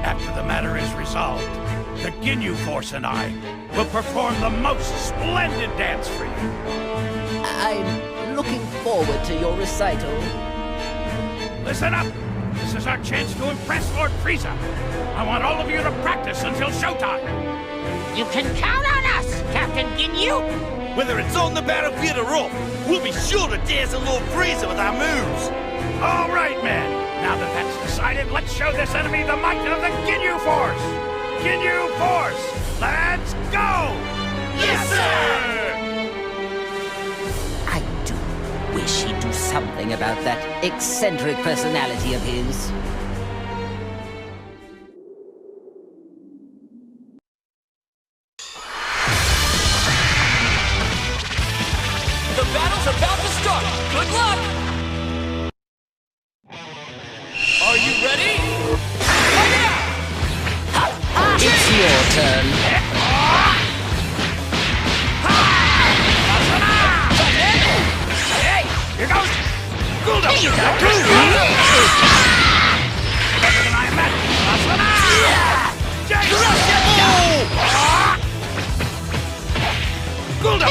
After the matter is resolved, the Ginyu Force and I will perform the most splendid dance for you. I'm looking forward to your recital. Listen up! This is our chance to impress Lord Frieza. I want all of you to practice until showtime. You can count on us, Captain Ginyu! Whether it's on the battlefield or off, we'll be sure to dance a Lord Frieza with our moves! All right, men. Now that that's decided, let's show this enemy the might of the Ginyu Force! Ginyu Force, let's go! Yes, sir! I do wish he'd do something about that eccentric personality of his. The battle's about to start! Good luck! Are you ready? Fight out! It's your turn. Hey, here goes! Guldo! Better than I imagined! Guldo!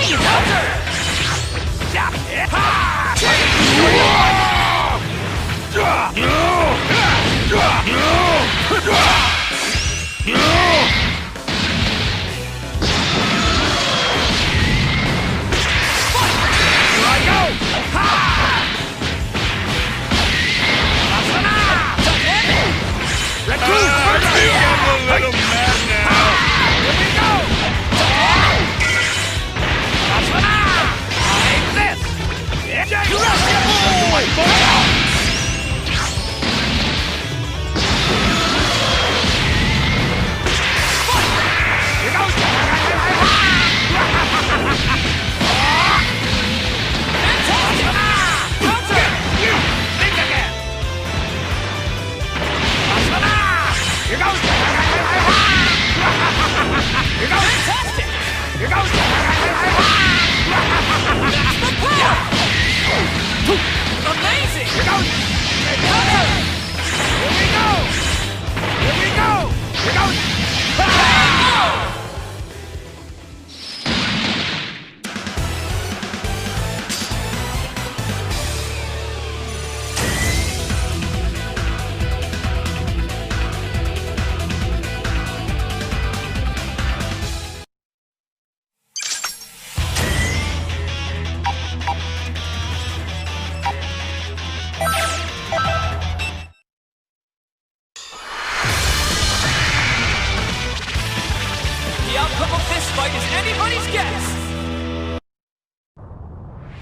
The outcome of this fight is anybody's guess!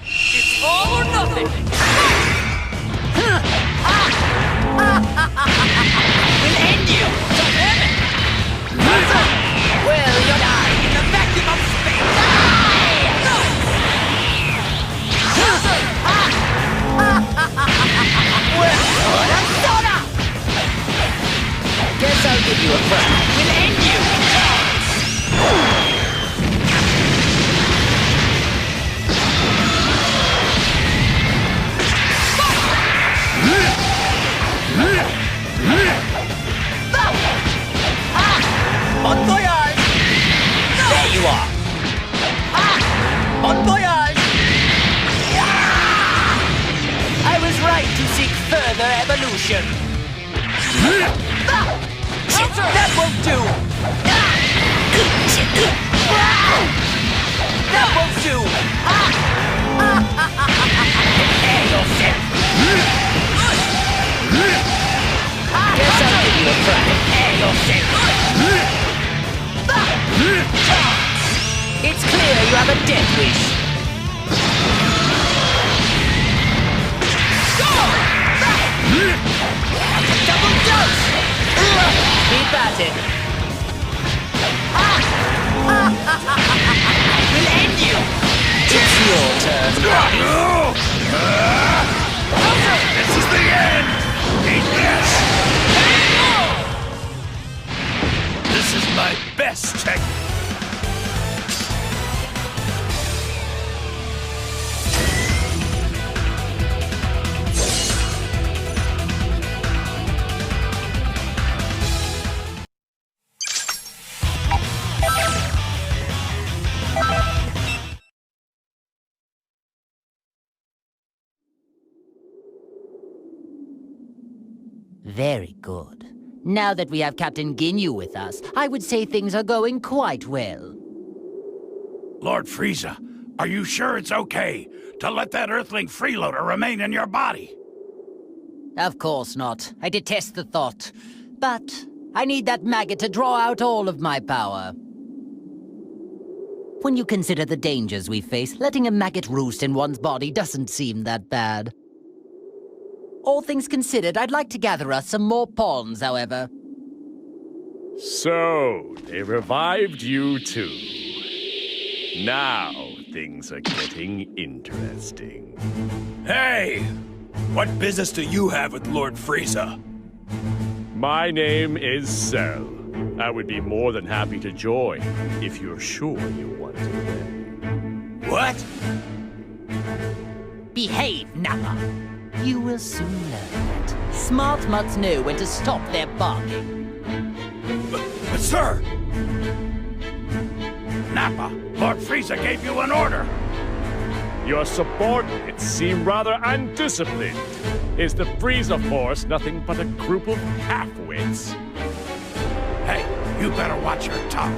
It's all or nothing! We'll end you! Well, you'll die in the vacuum of space! Guess I'll give you a friend. We'll end you! Bon voyage! There you are! Bon voyage! I was right to seek further evolution. That won't do! That won't do! Prepare yourself! Guess I'll give you a try. Prepare yourself! It's clear you have a death wish. Double dose! Keep at it. We'll end you! It's your turn. This is the end! Eat this! This is my best technique. Very good. Now that we have Captain Ginyu with us, I would say things are going quite well. Lord Frieza, are you sure it's okay to let that Earthling freeloader remain in your body? Of course not. I detest the thought. But I need that maggot to draw out all of my power. When you consider the dangers we face, letting a maggot roost in one's body doesn't seem that bad. All things considered, I'd like to gather us some more pawns, however. So, they revived you too. Now, things are getting interesting. Hey! What business do you have with Lord Frieza? My name is Cell. I would be more than happy to join, if you're sure you want to. What? Behave, Nappa! You will soon learn that. Smart mutts know when to stop their barking. But sir! Nappa, Lord Frieza gave you an order! Your subordinates seem rather undisciplined. Is the Frieza Force nothing but a group of half-wits? Hey, you better watch your tongue.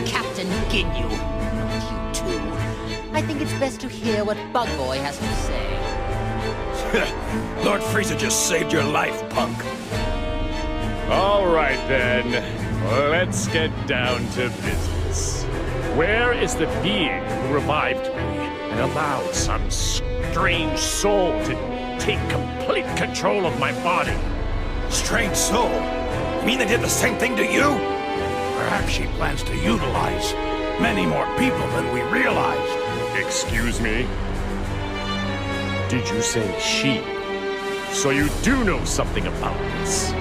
Captain Ginyu, not you too. I think it's best to hear what Bug Boy has to say. Lord Frieza just saved your life, punk. All right, then. Let's get down to business. Where is the being who revived me and allowed some strange soul to take complete control of my body? Strange soul? You mean they did the same thing to you? Perhaps she plans to utilize many more people than we realized. Excuse me? Did you say she? So you do know something about this?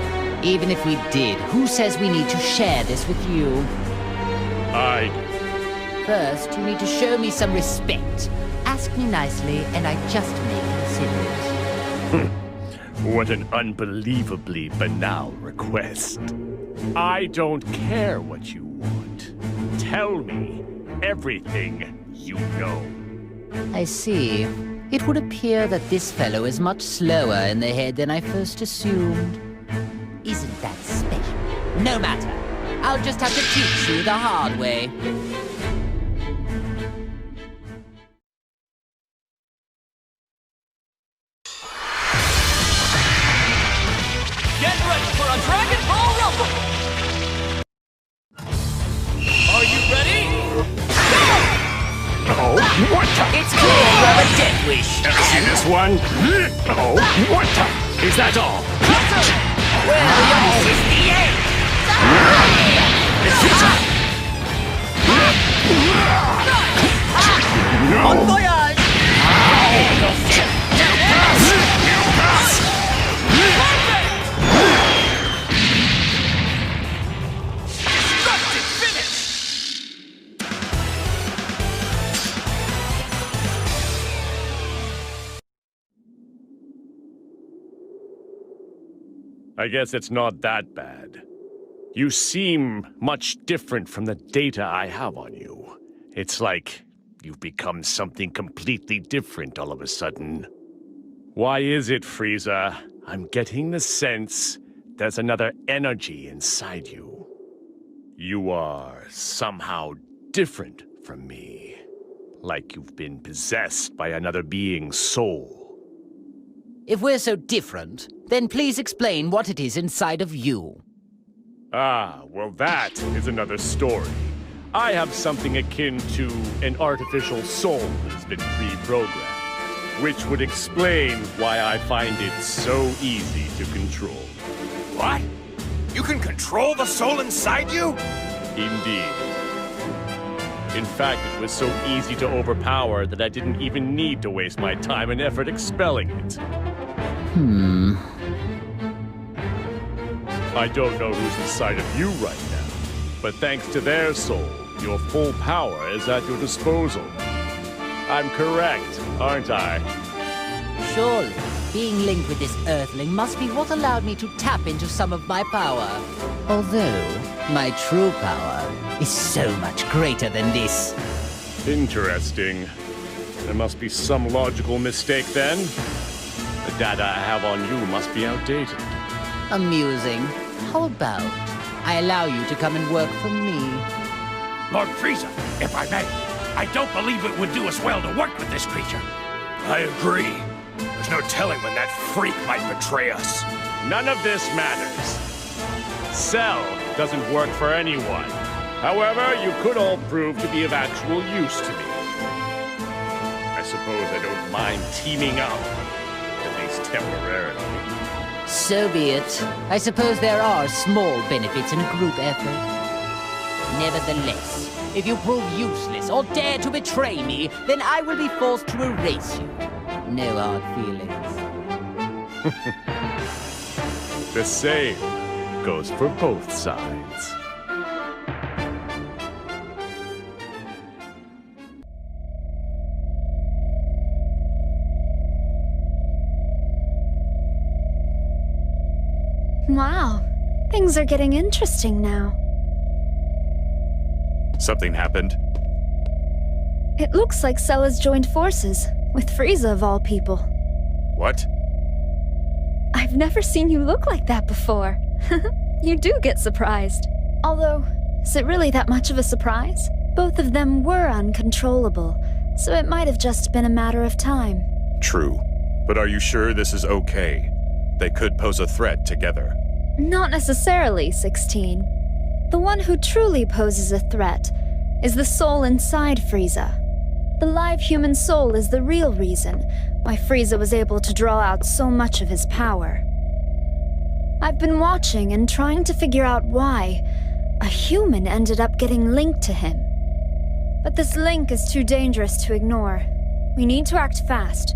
Even if we did, who says we need to share this with you? I do. First, you need to show me some respect. Ask me nicely, and I just may consider it. What an unbelievably banal request. I don't care what you want. Tell me everything you know. I see. It would appear that this fellow is much slower in the head than I first assumed. Isn't that special? No matter. I'll just have to teach you the hard way. Get ready for a Dragon Ball Rumble! Are you ready? Oh, what the? It's clear you have a death wish. Ever see this one? Oh, what the? Is that all? Well, this is the end. Bon voyage! Destructive finish! I guess it's not that bad. You seem much different from the data I have on you. It's like you've become something completely different all of a sudden. Why is it, Frieza? I'm getting the sense there's another energy inside you. You are somehow different from me. Like you've been possessed by another being's soul. If we're so different, then please explain what it is inside of you. Ah, well that is another story. I have something akin to an artificial soul that has been pre-programmed, which would explain why I find it so easy to control. What? You can control the soul inside you? Indeed. In fact, it was so easy to overpower that I didn't even need to waste my time and effort expelling it. I don't know who's inside of you right now, but thanks to their soul, your full power is at your disposal. I'm correct, aren't I? Surely, being linked with this Earthling must be what allowed me to tap into some of my power. Although, my true power is so much greater than this. Interesting. There must be some logical mistake then. The data I have on you must be outdated. Amusing. How about I allow you to come and work for me? Lord Frieza, if I may, I don't believe it would do us well to work with this creature. I agree. There's no telling when that freak might betray us. None of this matters. Cell doesn't work for anyone. However, you could all prove to be of actual use to me. I suppose I don't mind teaming up, at least temporarily. So be it. I suppose there are small benefits in a group effort. Nevertheless, if you prove useless or dare to betray me, then I will be forced to erase you. No hard feelings. The same goes for both sides. Wow, things are getting interesting now. Something happened? It looks like Cell has joined forces, with Frieza of all people. What? I've never seen you look like that before. You do get surprised. Although, is it really that much of a surprise? Both of them were uncontrollable, so it might have just been a matter of time. True. But are you sure this is okay? They could pose a threat together. Not necessarily, 16. The one who truly poses a threat is the soul inside Frieza. The live human soul is the real reason why Frieza was able to draw out so much of his power. I've been watching and trying to figure out why a human ended up getting linked to him. But this link is too dangerous to ignore. We need to act fast.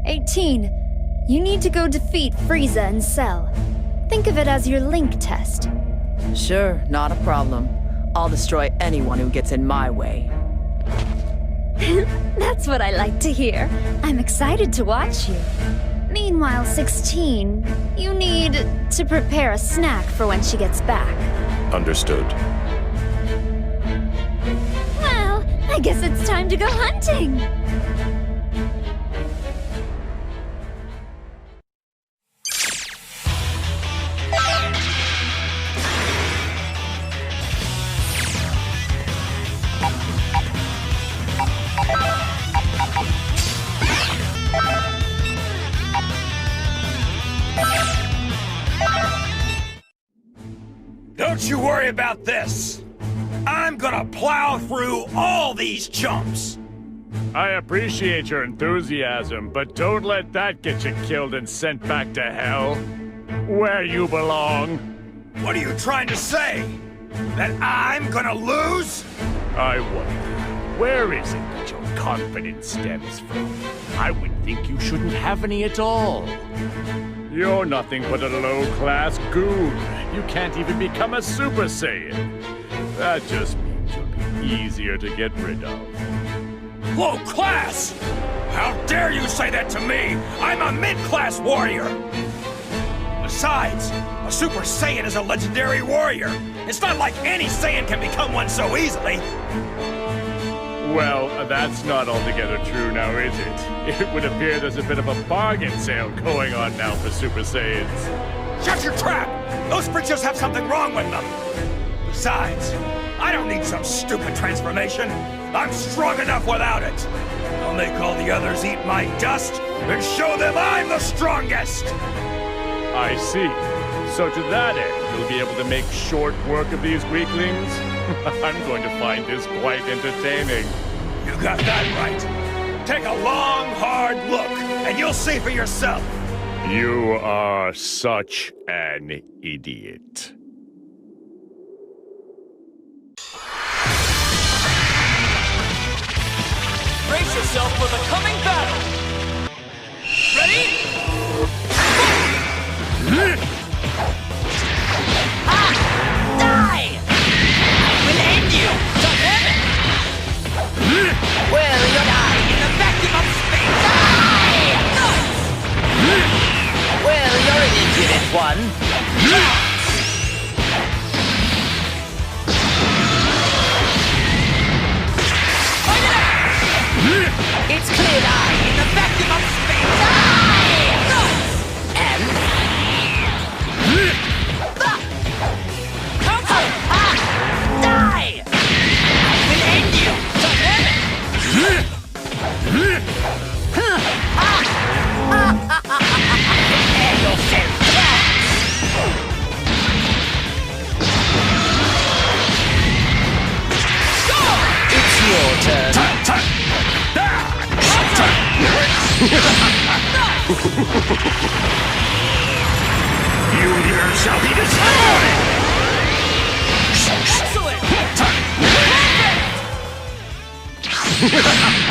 18, you need to go defeat Frieza and Cell. Think of it as your link test. Sure, not a problem. I'll destroy anyone who gets in my way. That's what I like to hear. I'm excited to watch you. Meanwhile, 16, you need to prepare a snack for when she gets back. Understood. Well, I guess it's time to go hunting. Don't you worry about this. I'm gonna plow through all these chumps. I appreciate your enthusiasm, but don't let that get you killed and sent back to hell, where you belong. What are you trying to say? That I'm gonna lose? I wonder, where is it that your confidence stems from? I would think you shouldn't have any at all. You're nothing but a low-class goon. You can't even become a Super Saiyan. That just means you'll be easier to get rid of. Low class? How dare you say that to me? I'm a mid-class warrior! Besides, a Super Saiyan is a legendary warrior. It's not like any Saiyan can become one so easily. Well, that's not altogether true now, is it? It would appear there's a bit of a bargain sale going on now for Super Saiyans. Shut your trap! Those creatures have something wrong with them! Besides, I don't need some stupid transformation. I'm strong enough without it. I'll make all the others eat my dust and show them I'm the strongest! I see. So to that end, you'll be able to make short work of these weaklings? I'm going to find this quite entertaining. You got that right. Take a long, hard look, and you'll see for yourself. You are such an idiot. Brace yourself for the coming battle! Ready? Die! I will end you! To heaven! Well, you'll die in the vacuum of space! Die! Well, you're an impudent one. It's clear die in the vacuum of space! Die! And... Die! I will end you! To heaven! Prepare yourself! It's your turn. You here shall be destroyed! Excellent! Perfect!